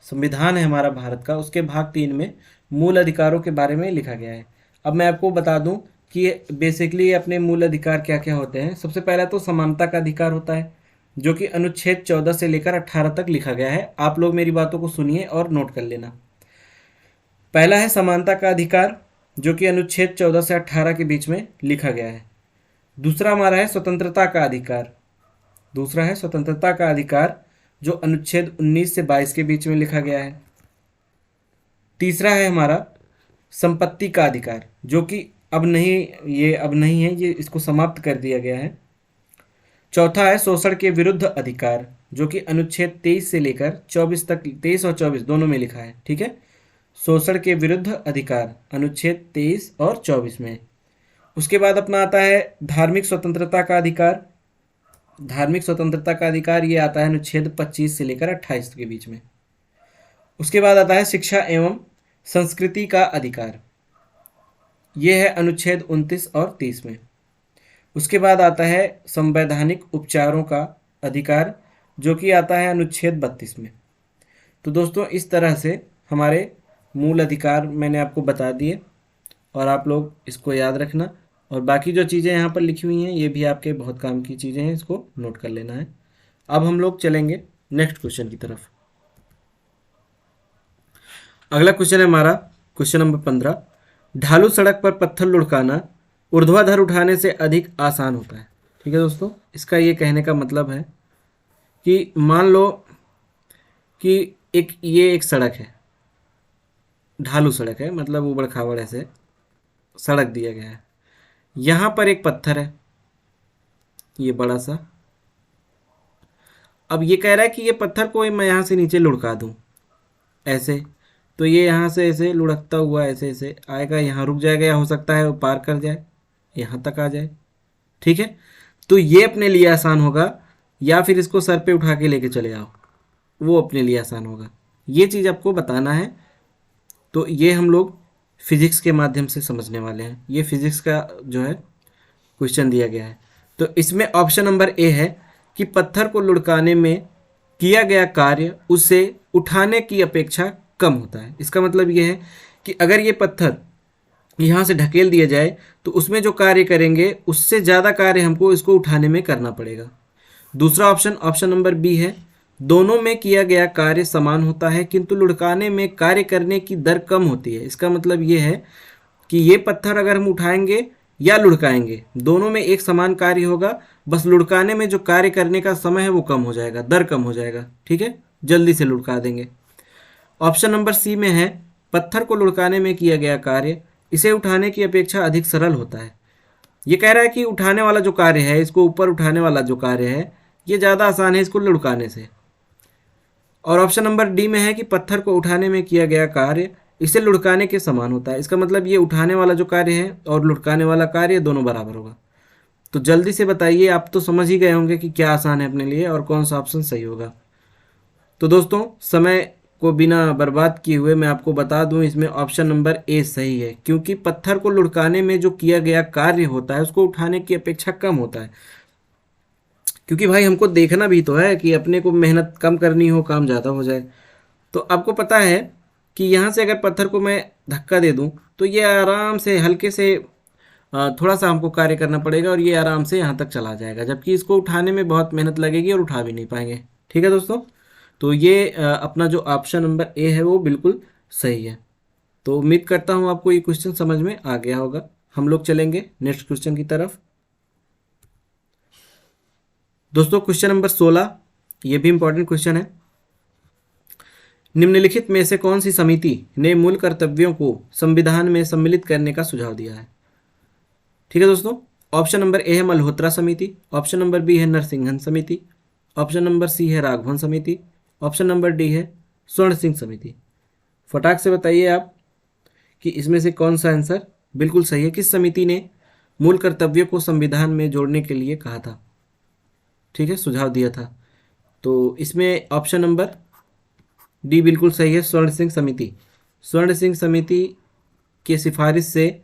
S1: संविधान है हमारा भारत का, उसके भाग 3 में मूल अधिकारों के बारे में लिखा गया है। अब मैं आपको बता दूं कि बेसिकली अपने मूल अधिकार क्या क्या होते हैं। सबसे पहला तो समानता का अधिकार होता है, जो कि अनुच्छेद 14 से लेकर 18 तक लिखा गया है। आप लोग मेरी बातों को सुनिए और नोट कर लेना। पहला है समानता का अधिकार, जो कि अनुच्छेद 14 से 18 के बीच में लिखा गया है। दूसरा हमारा है स्वतंत्रता का अधिकार। दूसरा है स्वतंत्रता का अधिकार, जो अनुच्छेद 19 से 22 के बीच में लिखा गया है। तीसरा है हमारा संपत्ति का अधिकार, जो कि अब नहीं है, ये इसको समाप्त कर दिया गया है। चौथा है शोषण के विरुद्ध अधिकार, जो कि अनुच्छेद 23 से लेकर 24 तक, 23 और 24 दोनों में लिखा है, ठीक है। शोषण के विरुद्ध अधिकार अनुच्छेद 23 और 24 में। उसके बाद अपना आता है धार्मिक स्वतंत्रता का अधिकार। धार्मिक स्वतंत्रता का अधिकार ये आता है अनुच्छेद 25 से लेकर 28 के बीच में। उसके बाद आता है शिक्षा एवं संस्कृति का अधिकार, ये है अनुच्छेद 29 और 30 में। उसके बाद आता है संवैधानिक उपचारों का अधिकार, जो कि आता है अनुच्छेद 32 में। तो दोस्तों इस तरह से हमारे मूल अधिकार मैंने आपको बता दिए और आप लोग इसको याद रखना, और बाकी जो चीज़ें यहाँ पर लिखी हुई हैं ये भी आपके बहुत काम की चीज़ें हैं, इसको नोट कर लेना है। अब हम लोग चलेंगे नेक्स्ट क्वेश्चन की तरफ। अगला क्वेश्चन है हमारा क्वेश्चन नंबर 15। ढालू सड़क पर पत्थर लुढ़काना ऊर्ध्वाधर उठाने से अधिक आसान होता है। ठीक है दोस्तों, इसका ये कहने का मतलब है कि मान लो कि ये एक सड़क है, ढालू सड़क है, मतलब ऊबड़ खाबड़ ऐसे सड़क दिया गया है। यहाँ पर एक पत्थर है, ये बड़ा सा। अब ये कह रहा है कि ये पत्थर को मैं यहाँ से नीचे लुढ़का दूँ ऐसे, तो ये यहाँ से ऐसे लुढ़कता हुआ ऐसे ऐसे आएगा, यहाँ रुक जाएगा, या हो सकता है वो पार कर जाए, यहाँ तक आ जाए। ठीक है, तो ये अपने लिए आसान होगा, या फिर इसको सर पे उठा के लेके चले आओ, वो अपने लिए आसान होगा। ये चीज़ आपको बताना है। तो ये हम लोग फिजिक्स के माध्यम से समझने वाले हैं। ये फिजिक्स का जो है क्वेश्चन दिया गया है। तो इसमें ऑप्शन नंबर ए है कि पत्थर को लुढ़काने में किया गया कार्य उसे उठाने की अपेक्षा कम होता है। इसका मतलब ये है कि अगर ये पत्थर यहाँ से ढकेल दिया जाए तो उसमें जो कार्य करेंगे उससे ज़्यादा कार्य हमको इसको उठाने में करना पड़ेगा। दूसरा ऑप्शन नंबर बी है, दोनों में किया गया कार्य समान होता है किंतु लुढ़काने में कार्य करने की दर कम होती है। इसका मतलब ये है कि ये पत्थर अगर हम उठाएंगे या लुढ़काएंगे दोनों में एक समान कार्य होगा, बस लुढ़काने में जो कार्य करने का समय है वो कम हो जाएगा, दर कम हो जाएगा। ठीक है, जल्दी से लुढ़का देंगे। ऑप्शन नंबर सी में है, पत्थर को लुढ़काने में किया गया कार्य इसे उठाने की अपेक्षा अधिक सरल होता है। ये कह रहा है कि उठाने वाला जो कार्य है, इसको ऊपर उठाने वाला जो कार्य है ये ज़्यादा आसान है इसको लुढ़काने से। और ऑप्शन नंबर डी में है कि पत्थर को उठाने में किया गया कार्य इसे लुढ़काने के समान होता है। इसका मतलब ये उठाने वाला जो कार्य है और लुढ़काने वाला कार्य दोनों बराबर होगा। तो जल्दी से बताइए, आप तो समझ ही गए होंगे कि क्या आसान है अपने लिए और कौन सा ऑप्शन सही होगा। तो दोस्तों समय को बिना बर्बाद किए हुए मैं आपको बता दूं, इसमें ऑप्शन नंबर ए सही है, क्योंकि पत्थर को लुढ़काने में जो किया गया कार्य होता है उसको उठाने की अपेक्षा कम होता है। क्योंकि भाई हमको देखना भी तो है कि अपने को मेहनत कम करनी हो, काम ज़्यादा हो जाए। तो आपको पता है कि यहाँ से अगर पत्थर को मैं धक्का दे दूँ तो ये आराम से हल्के से थोड़ा सा हमको कार्य करना पड़ेगा और ये आराम से यहाँ तक चला जाएगा, जबकि इसको उठाने में बहुत मेहनत लगेगी और उठा भी नहीं पाएंगे। ठीक है दोस्तों, तो ये अपना जो ऑप्शन नंबर ए है वो बिल्कुल सही है। तो उम्मीद करता हूँ आपको ये क्वेश्चन समझ में आ गया होगा। हम लोग चलेंगे नेक्स्ट क्वेश्चन की तरफ। दोस्तों क्वेश्चन नंबर 16, ये भी इंपॉर्टेंट क्वेश्चन है। निम्नलिखित में से कौन सी समिति ने मूल कर्तव्यों को संविधान में सम्मिलित करने का सुझाव दिया है? ठीक है दोस्तों, ऑप्शन नंबर ए है मल्होत्रा समिति, ऑप्शन नंबर बी है नरसिंहन समिति, ऑप्शन नंबर सी है राघवन समिति, ऑप्शन नंबर डी है स्वर्ण सिंह समिति। फटाक से बताइए आप कि इसमें से कौन सा आंसर बिल्कुल सही है। किस समिति ने मूल कर्तव्यों को संविधान में जोड़ने के लिए कहा था, ठीक है, सुझाव दिया था? तो इसमें ऑप्शन नंबर डी बिल्कुल सही है, स्वर्ण सिंह समिति। स्वर्ण सिंह समिति की सिफारिश से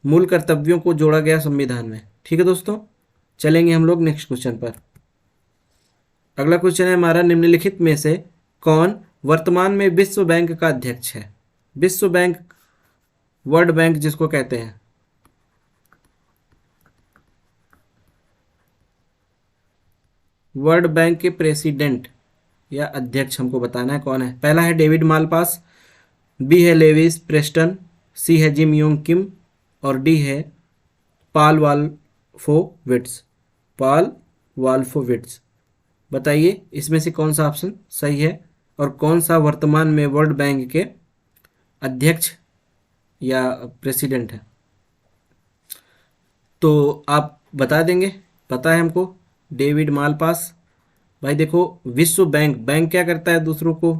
S1: मूल कर्तव्यों को जोड़ा गया संविधान में। ठीक है दोस्तों, चलेंगे हम लोग नेक्स्ट क्वेश्चन पर। अगला क्वेश्चन है हमारा, निम्नलिखित में से कौन वर्तमान में विश्व बैंक का अध्यक्ष है? विश्व बैंक, वर्ल्ड बैंक जिसको कहते हैं, वर्ल्ड बैंक के प्रेसिडेंट या अध्यक्ष हमको बताना है कौन है। पहला है डेविड मालपास, बी है लेविस प्रेस्टन, सी है जिम योंग किम और डी है पाल वाल्फोविट्स। पाल वाल्फोविट्स, बताइए इसमें से कौन सा ऑप्शन सही है और कौन सा वर्तमान में वर्ल्ड बैंक के अध्यक्ष या प्रेसिडेंट है? तो आप बता देंगे, पता है हमको डेविड मालपास, भाई देखो, विश्व बैंक, बैंक क्या करता है, दूसरों को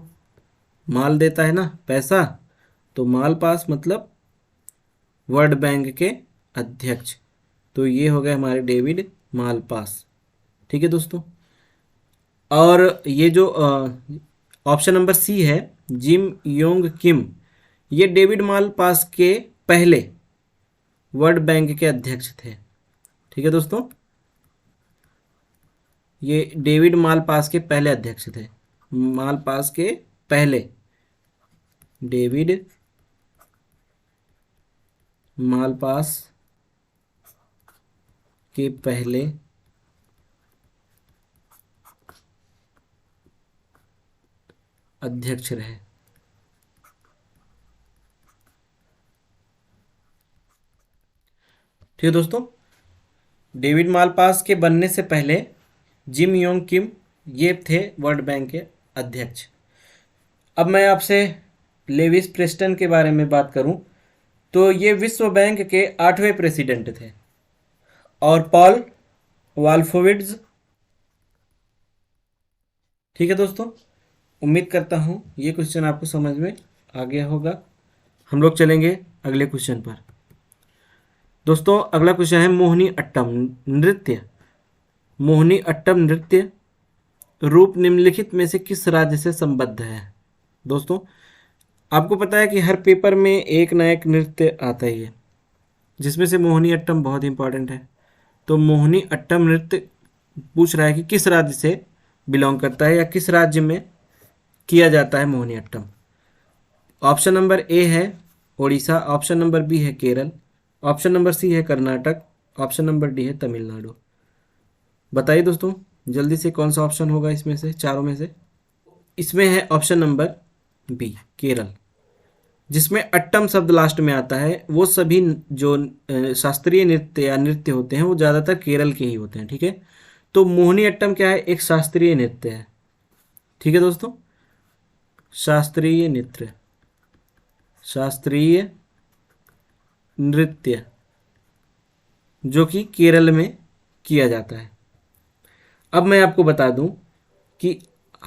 S1: माल देता है ना, पैसा। तो माल पास मतलब वर्ल्ड बैंक के अध्यक्ष। तो ये हो गए हमारे डेविड मालपास। ठीक है दोस्तों। और ये जो ऑप्शन नंबर सी है, जिम योंग किम, ये डेविड मालपास के पहले वर्ल्ड बैंक के अध्यक्ष थे। ठीक है दोस्तों, ये डेविड मालपास के पहले अध्यक्ष थे। मालपास के पहले, डेविड मालपास के पहले अध्यक्ष रहे। ठीक है दोस्तों, डेविड मालपास के बनने से पहले जिम योंग किम ये थे वर्ल्ड बैंक के अध्यक्ष। अब मैं आपसे लेविस प्रेस्टन के बारे में बात करूं तो ये विश्व बैंक के 8वें प्रेसिडेंट थे। और पॉल वाल्फोविट्ज। ठीक है दोस्तों, उम्मीद करता हूं ये क्वेश्चन आपको समझ में आ गया होगा। हम लोग चलेंगे अगले क्वेश्चन पर। दोस्तों अगला क्वेश्चन है मोहिनी अट्टम नृत्य। मोहिनी अट्टम नृत्य रूप निम्नलिखित में से किस राज्य से संबद्ध है। दोस्तों आपको पता है कि हर पेपर में एक ना एक नृत्य आता ही है, जिसमें से मोहिनी अट्टम बहुत इंपॉर्टेंट है। तो मोहिनी अट्टम नृत्य पूछ रहा है कि किस राज्य से बिलोंग करता है या किस राज्य में किया जाता है Mohini Attam. Option number A है ओडिशा, ऑप्शन नंबर बी है केरल, ऑप्शन नंबर सी है कर्नाटक, ऑप्शन नंबर डी है तमिलनाडु। बताइए दोस्तों जल्दी से कौन सा ऑप्शन होगा इसमें से, चारों में से। इसमें है ऑप्शन नंबर बी केरल, जिसमें अट्टम शब्द लास्ट में आता है। वो सभी जो शास्त्रीय नृत्य या नृत्य होते हैं वो ज़्यादातर केरल के ही होते हैं। ठीक है, तो मोहिनी अट्टम क्या है, एक शास्त्रीय नृत्य है। ठीक है दोस्तों, शास्त्रीय नृत्य, शास्त्रीय नृत्य जो कि केरल में किया जाता है। अब मैं आपको बता दूं कि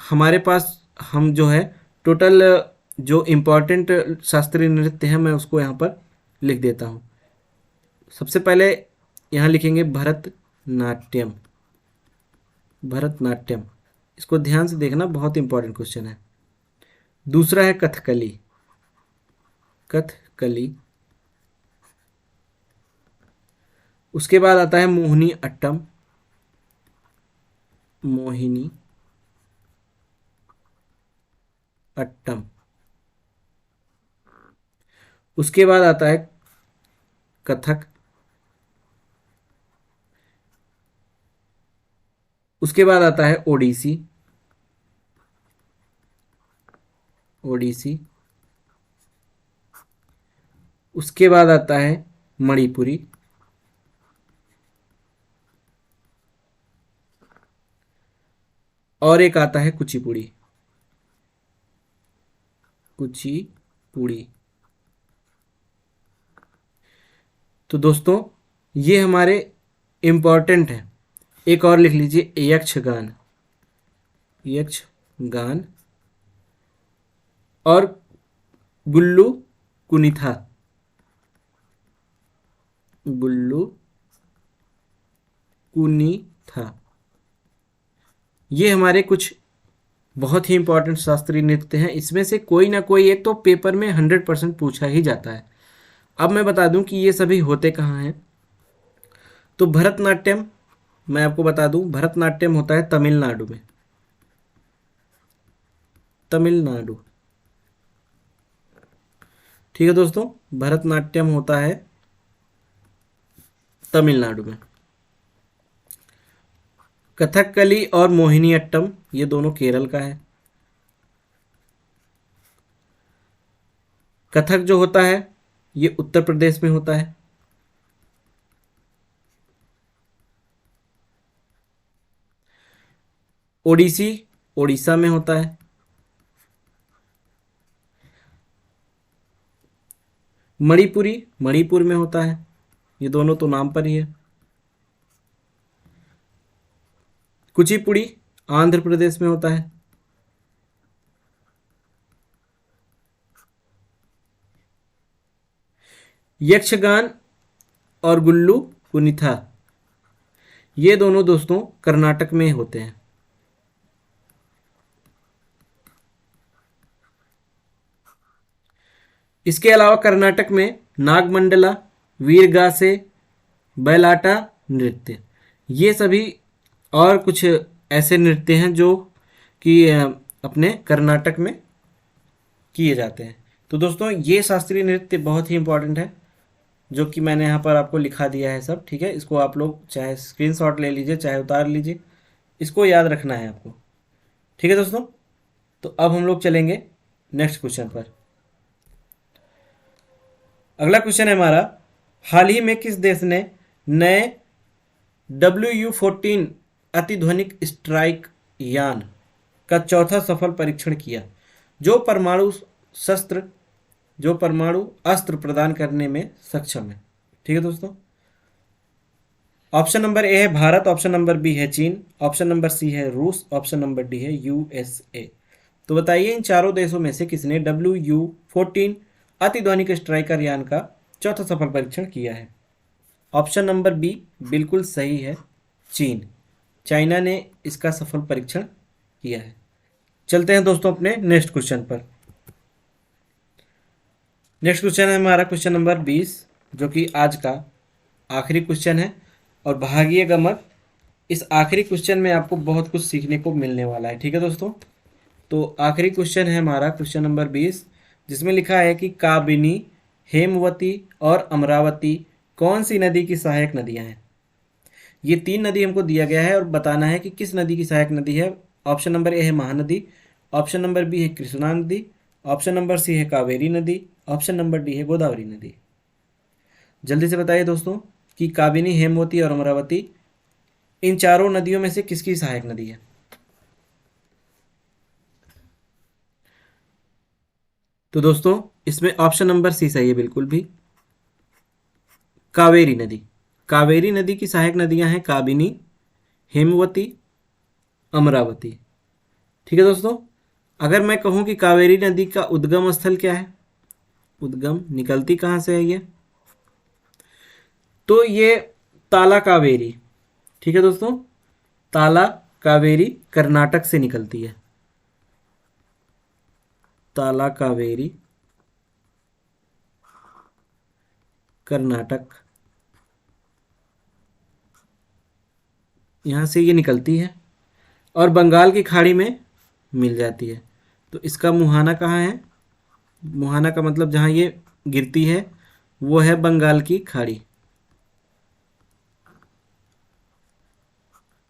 S1: हमारे पास हम जो है टोटल जो इम्पोर्टेंट शास्त्रीय नृत्य है मैं उसको यहाँ पर लिख देता हूँ। सबसे पहले यहाँ लिखेंगे भरतनाट्यम। भरतनाट्यम, इसको ध्यान से देखना, बहुत इंपॉर्टेंट क्वेश्चन है। दूसरा है कथकली, कथकली। उसके बाद आता है मोहिनी अट्टम, मोहिनी अट्टम। उसके बाद आता है कथक। उसके बाद आता है ओडिसी, ओडिसी। उसके बाद आता है मणिपुरी। और एक आता है कुचिपुड़ी, कुचिपुड़ी। तो दोस्तों ये हमारे इम्पोर्टेंट है। एक और लिख लीजिए यक्षगान, यक्षगान। और गुल्लू कुनिथा, गुल्लू कुनिथा। ये हमारे कुछ बहुत ही इंपॉर्टेंट शास्त्रीय नृत्य हैं। इसमें से कोई ना कोई एक तो पेपर में 100% पूछा ही जाता है। अब मैं बता दूं कि ये सभी होते कहाँ हैं। तो भरतनाट्यम, मैं आपको बता दूं भरतनाट्यम होता है तमिलनाडु में, तमिलनाडु। ठीक है दोस्तों, भरतनाट्यम होता है तमिलनाडु में। कथकली और मोहिनी अट्टम ये दोनों केरल का है। कथक जो होता है ये उत्तर प्रदेश में होता है। ओडिसी ओडिशा में होता है। मणिपुरी मणिपुर में होता है। ये दोनों तो नाम पर ही है। कुचिपुड़ी आंध्र प्रदेश में होता है। यक्षगान और गुल्लू कुनिथा, ये दोनों दोस्तों कर्नाटक में होते हैं। इसके अलावा कर्नाटक में नागमंडला, वीरगासे, बैलाटा नृत्य, ये सभी और कुछ ऐसे नृत्य हैं जो कि अपने कर्नाटक में किए जाते हैं। तो दोस्तों ये शास्त्रीय नृत्य बहुत ही इंपॉर्टेंट है, जो कि मैंने यहाँ पर आपको लिखा दिया है सब, ठीक है। इसको आप लोग चाहे स्क्रीनशॉट ले लीजिए, चाहे उतार लीजिए, इसको याद रखना है आपको, ठीक है दोस्तों। तो अब हम लोग चलेंगे नेक्स्ट क्वेश्चन पर। अगला क्वेश्चन है हमारा, हाल ही में किस देश ने नए WU-14 अतिध्वनिक स्ट्राइक यान का चौथा सफल परीक्षण किया, जो शस्त्र परमाणु अस्त्र प्रदान करने में सक्षम है? ठीक है दोस्तों। ऑप्शन नंबर ए है भारत, ऑप्शन नंबर बी है चीन, ऑप्शन नंबर सी है रूस, ऑप्शन नंबर डी है USA। तो बताइए इन चारों देशों में से किसने WU-14 अतिध्वनिक स्ट्राइकर यान का चौथा सफल परीक्षण किया है? ऑप्शन नंबर बी बिल्कुल सही है, चीन। चाइना ने इसका सफल परीक्षण किया है। चलते हैं दोस्तों अपने नेक्स्ट क्वेश्चन पर। नेक्स्ट क्वेश्चन है हमारा क्वेश्चन नंबर 20, जो कि आज का आखिरी क्वेश्चन है। और भागिएगा मत, इस आखिरी क्वेश्चन में आपको बहुत कुछ सीखने को मिलने वाला है, ठीक है दोस्तों। तो आखिरी क्वेश्चन है हमारा क्वेश्चन नंबर 20, जिसमें लिखा है कि काबिनी, हेमवती और अमरावती कौन सी नदी की सहायक नदियां हैं? ये तीन नदी हमको दिया गया है और बताना है कि किस नदी की सहायक नदी है। ऑप्शन नंबर ए है महानदी, ऑप्शन नंबर बी है कृष्णा नदी, ऑप्शन नंबर सी है कावेरी नदी, ऑप्शन नंबर डी है गोदावरी नदी। जल्दी से बताइए दोस्तों कि काबिनी, हेमवती और अमरावती इन चारों नदियों में से किसकी सहायक नदी है? तो दोस्तों इसमें ऑप्शन नंबर सी सही है बिल्कुल भी, कावेरी नदी। कावेरी नदी की सहायक नदियां हैं काबिनी, हेमवती, अमरावती। ठीक है दोस्तों। अगर मैं कहूं कि कावेरी नदी का उद्गम स्थल क्या है, उद्गम निकलती कहां से है ये, तो ये ताला कावेरी। ठीक है दोस्तों, ताला कावेरी कर्नाटक से निकलती है। ताला कावेरी कर्नाटक, यहाँ से ये निकलती है और बंगाल की खाड़ी में मिल जाती है। तो इसका मुहाना कहाँ है? मुहाना का मतलब जहाँ ये गिरती है वो है बंगाल की खाड़ी,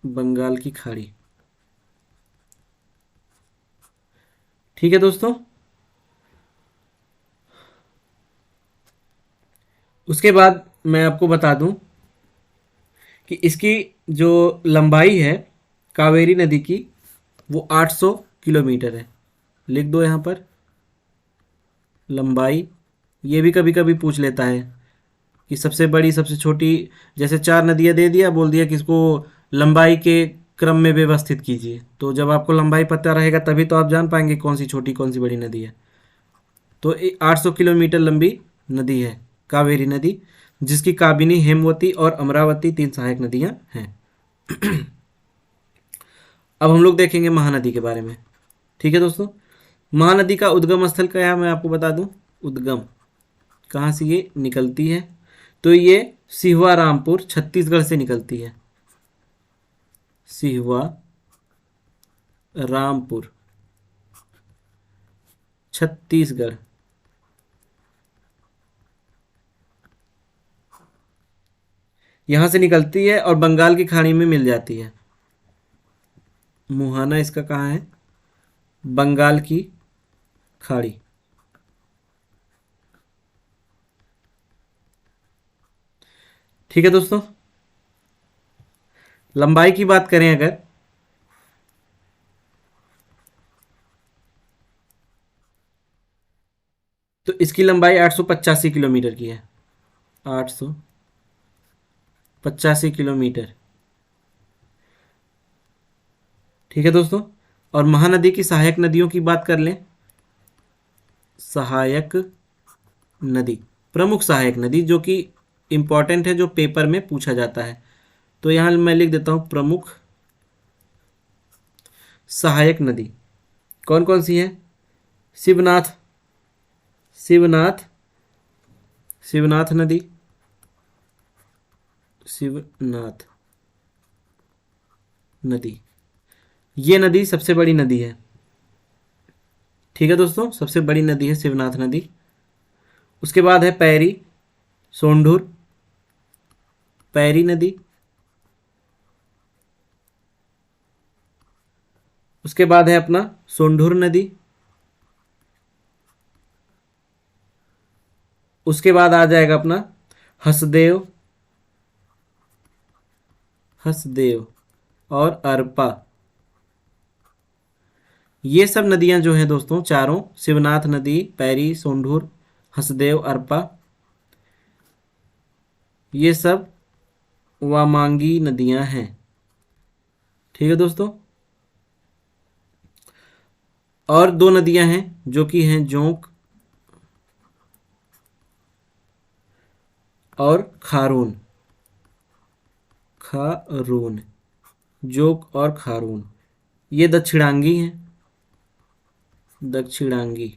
S1: बंगाल की खाड़ी। ठीक है दोस्तों। उसके बाद मैं आपको बता दूं कि इसकी जो लंबाई है कावेरी नदी की वो 800 किलोमीटर है। लिख दो यहाँ पर लंबाई। ये भी कभी कभी पूछ लेता है कि सबसे बड़ी सबसे छोटी, जैसे 4 नदियाँ दे दिया, बोल दिया कि इसको लंबाई के क्रम में व्यवस्थित कीजिए। तो जब आपको लंबाई पता रहेगा तभी तो आप जान पाएंगे कौन सी छोटी कौन सी बड़ी नदी है। तो 800 किलोमीटर लंबी नदी है कावेरी नदी, जिसकी काबिनी, हेमवती और अमरावती 3 सहायक नदियां हैं। अब हम लोग देखेंगे महानदी के बारे में। ठीक है दोस्तों, महानदी का उद्गम स्थल क्या है मैं आपको बता दूं। उद्गम कहाँ से ये निकलती है, तो ये सिहवा रामपुर छत्तीसगढ़ से निकलती है। सिहवा रामपुर छत्तीसगढ़। यहाँ से निकलती है और बंगाल की खाड़ी में मिल जाती है। मुहाना इसका कहाँ है? बंगाल की खाड़ी। ठीक है दोस्तों, लंबाई की बात करें अगर, तो इसकी लंबाई 885 किलोमीटर की है। 885 किलोमीटर। ठीक है दोस्तों। और महानदी की सहायक नदियों की बात कर लें, सहायक नदी, प्रमुख सहायक नदी जो कि इम्पॉर्टेंट है, जो पेपर में पूछा जाता है, तो यहाँ मैं लिख देता हूँ प्रमुख सहायक नदी कौन कौन सी है। शिवनाथ, शिवनाथ, शिवनाथ नदी, शिवनाथ नदी, ये नदी सबसे बड़ी नदी है। ठीक है दोस्तों, सबसे बड़ी नदी है शिवनाथ नदी। उसके बाद है पैरी, सोंढूर, पैरी नदी। उसके बाद है अपना सोंढूर नदी। उसके बाद आ जाएगा अपना हसदेव, हसदेव और अरपा। ये सब नदियां जो हैं दोस्तों, चारों, शिवनाथ नदी, पैरी, सोंढूर, हसदेव, अरपा, ये सब वामांगी नदियां हैं। ठीक है दोस्तों। और दो नदियां हैं जो कि हैं जोंक और खारून, खारून, जोंक और खारून, ये दक्षिणांगी हैं। दक्षिणांगी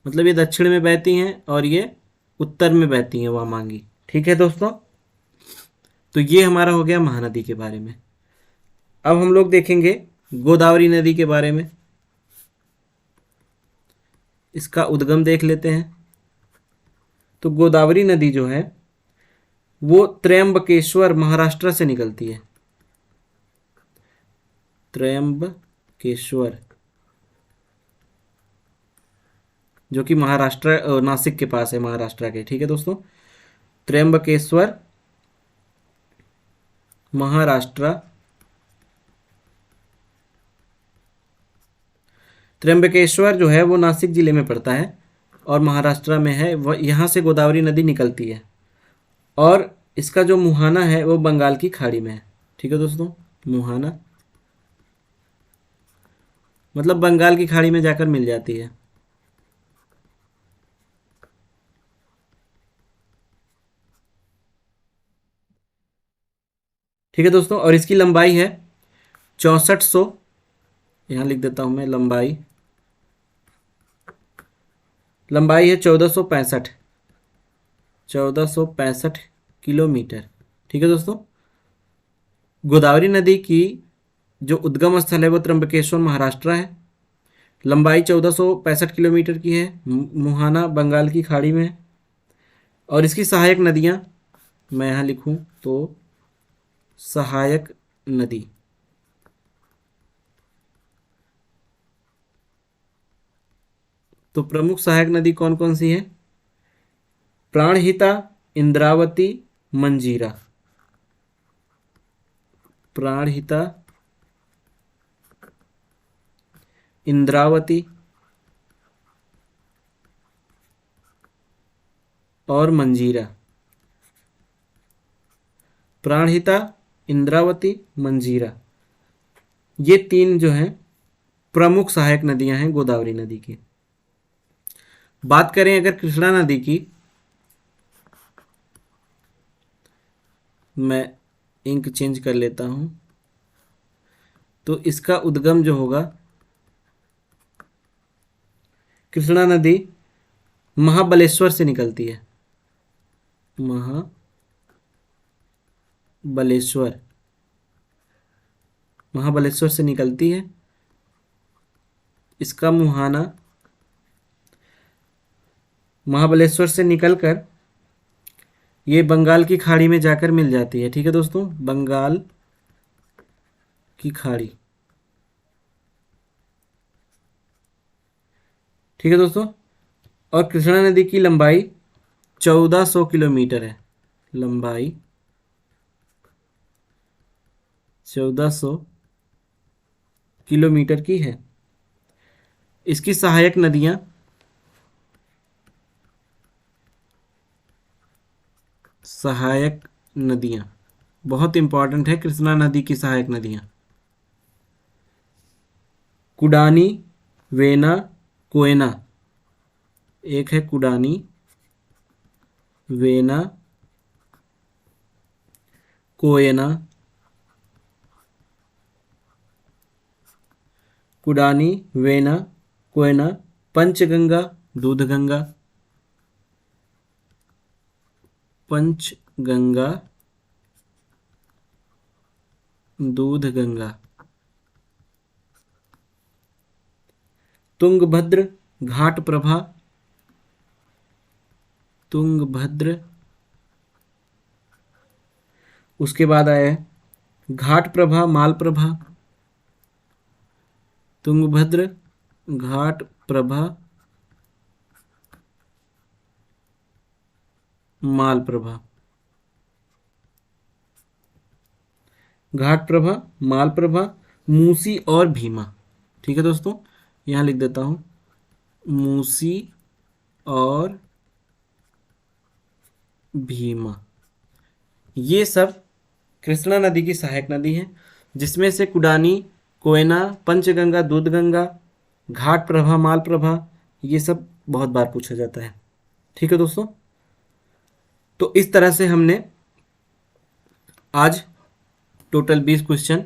S1: मतलब ये दक्षिण में बहती हैं और ये उत्तर में बहती हैं, वामांगी। ठीक है दोस्तों, तो ये हमारा हो गया महानदी के बारे में। अब हम लोग देखेंगे गोदावरी नदी के बारे में। इसका उद्गम देख लेते हैं। तो गोदावरी नदी जो है वो त्रयंबकेश्वर महाराष्ट्र से निकलती है। त्रयंबकेश्वर जो कि महाराष्ट्र, नासिक के पास है, महाराष्ट्र के। ठीक है दोस्तों, त्रयंबकेश्वर महाराष्ट्र, त्रयंबकेश्वर जो है वो नासिक जिले में पड़ता है और महाराष्ट्र में है। वह यहाँ से गोदावरी नदी निकलती है और इसका जो मुहाना है वो बंगाल की खाड़ी में है। ठीक है दोस्तों, मुहाना मतलब बंगाल की खाड़ी में जाकर मिल जाती है। ठीक है दोस्तों, और इसकी लंबाई है 6400, यहाँ लिख देता हूँ मैं लंबाई, लंबाई है 1465, 1465 किलोमीटर। ठीक है दोस्तों, गोदावरी नदी की जो उद्गम स्थल है वो त्र्यंबकेश्वर महाराष्ट्र है। लंबाई 1465 किलोमीटर की है, मुहाना बंगाल की खाड़ी में है। और इसकी सहायक नदियाँ मैं यहाँ लिखूँ तो सहायक नदी, तो प्रमुख सहायक नदी कौन कौन सी है? प्राणहिता, इंद्रावती, मंजीरा। प्राणहिता, इंद्रावती और मंजीरा। प्राणहिता, इंद्रावती, मंजीरा, ये तीन जो हैं प्रमुख सहायक नदियां हैं गोदावरी नदी की। बात करें अगर कृष्णा नदी की, मैं इंक चेंज कर लेता हूं, तो इसका उद्गम जो होगा, कृष्णा नदी महाबलेश्वर से निकलती है। महाबलेश्वर, महाबलेश्वर से निकलती है। इसका मुहाना महाबलेश्वर से निकलकर ये बंगाल की खाड़ी में जाकर मिल जाती है। ठीक है दोस्तों, बंगाल की खाड़ी। ठीक है दोस्तों, और कृष्णा नदी की लंबाई 1400 किलोमीटर है। लंबाई 1400 किलोमीटर की है। इसकी सहायक नदियां सहायक नदियां बहुत इंपॉर्टेंट है, कृष्णा नदी की सहायक नदियां। कुडानी, वेना, कोयना। एक है कुडानी, वेना, कोयना। कुडानी, वेना, कोयना। पंचगंगा, दूधगंगा। पंचगंगा, दूधगंगा। तुंगभद्र, घाटप्रभा। तुंगभद्र। उसके बाद आया है घाटप्रभा, मालप्रभा। तुंगभद्र, घाटप्रभा, मालप्रभा। घाटप्रभा, मालप्रभा, मूसी और भीमा। ठीक है दोस्तों, यहाँ लिख देता हूँ मूसी और भीमा। ये सब कृष्णा नदी की सहायक नदी है, जिसमें से कुडानी, कोयना, पंचगंगा, दूधगंगा, घाटप्रभा, मालप्रभा, ये सब बहुत बार पूछा जाता है। ठीक है दोस्तों, तो इस तरह से हमने आज टोटल 20 क्वेश्चन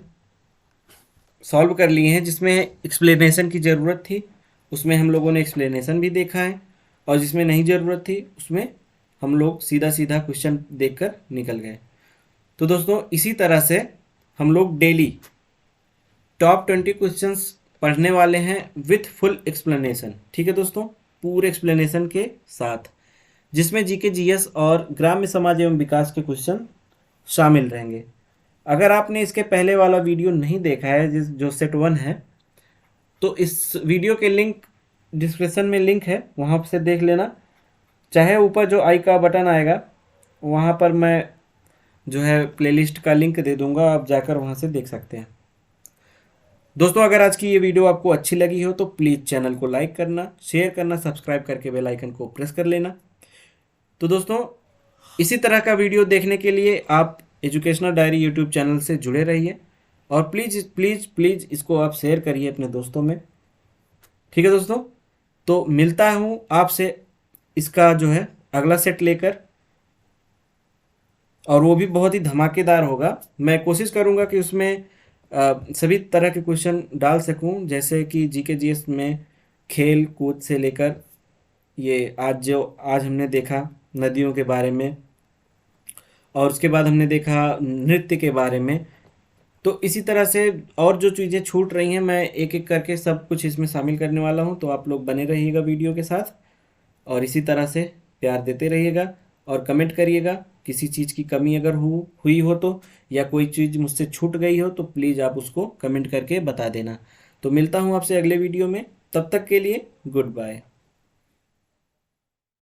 S1: सॉल्व कर लिए हैं, जिसमें एक्सप्लेनेशन की ज़रूरत थी उसमें हम लोगों ने एक्सप्लेनेशन भी देखा है, और जिसमें नहीं ज़रूरत थी उसमें हम लोग सीधा सीधा क्वेश्चन देखकर निकल गए। तो दोस्तों, इसी तरह से हम लोग डेली टॉप 20 क्वेश्चंस पढ़ने वाले हैं विथ फुल एक्सप्लेनेशन। ठीक है दोस्तों, पूरे एक्सप्लेनेशन के साथ, जिसमें जीके, जीएस और ग्राम्य समाज एवं विकास के क्वेश्चन शामिल रहेंगे। अगर आपने इसके पहले वाला वीडियो नहीं देखा है, जो सेट 1 है, तो इस वीडियो के लिंक डिस्क्रिप्शन में लिंक है, वहाँ से देख लेना। चाहे ऊपर जो आई का बटन आएगा वहाँ पर मैं जो है प्लेलिस्ट का लिंक दे दूंगा, आप जाकर वहाँ से देख सकते हैं। दोस्तों, अगर आज की ये वीडियो आपको अच्छी लगी हो तो प्लीज़ चैनल को लाइक करना, शेयर करना, सब्सक्राइब करके बेल आइकन को प्रेस कर लेना। तो दोस्तों, इसी तरह का वीडियो देखने के लिए आप एजुकेशनल डायरी यूट्यूब चैनल से जुड़े रहिए, और प्लीज़ प्लीज़ प्लीज़ इसको आप शेयर करिए अपने दोस्तों में। ठीक है दोस्तों, तो मिलता हूँ आपसे इसका जो है अगला सेट लेकर, और वो भी बहुत ही धमाकेदार होगा। मैं कोशिश करूँगा कि उसमें सभी तरह के क्वेश्चन डाल सकूँ, जैसे कि जीके जीएस में खेल कूद से लेकर ये आज हमने देखा नदियों के बारे में, और उसके बाद हमने देखा नृत्य के बारे में। तो इसी तरह से और जो चीज़ें छूट रही हैं, मैं एक एक करके सब कुछ इसमें शामिल करने वाला हूं। तो आप लोग बने रहिएगा वीडियो के साथ, और इसी तरह से प्यार देते रहिएगा, और कमेंट करिएगा। किसी चीज़ की कमी अगर हुई हो तो, या कोई चीज़ मुझसे छूट गई हो तो प्लीज़ आप उसको कमेंट करके बता देना। तो मिलता हूँ आपसे अगले वीडियो में, तब तक के लिए गुड बाय।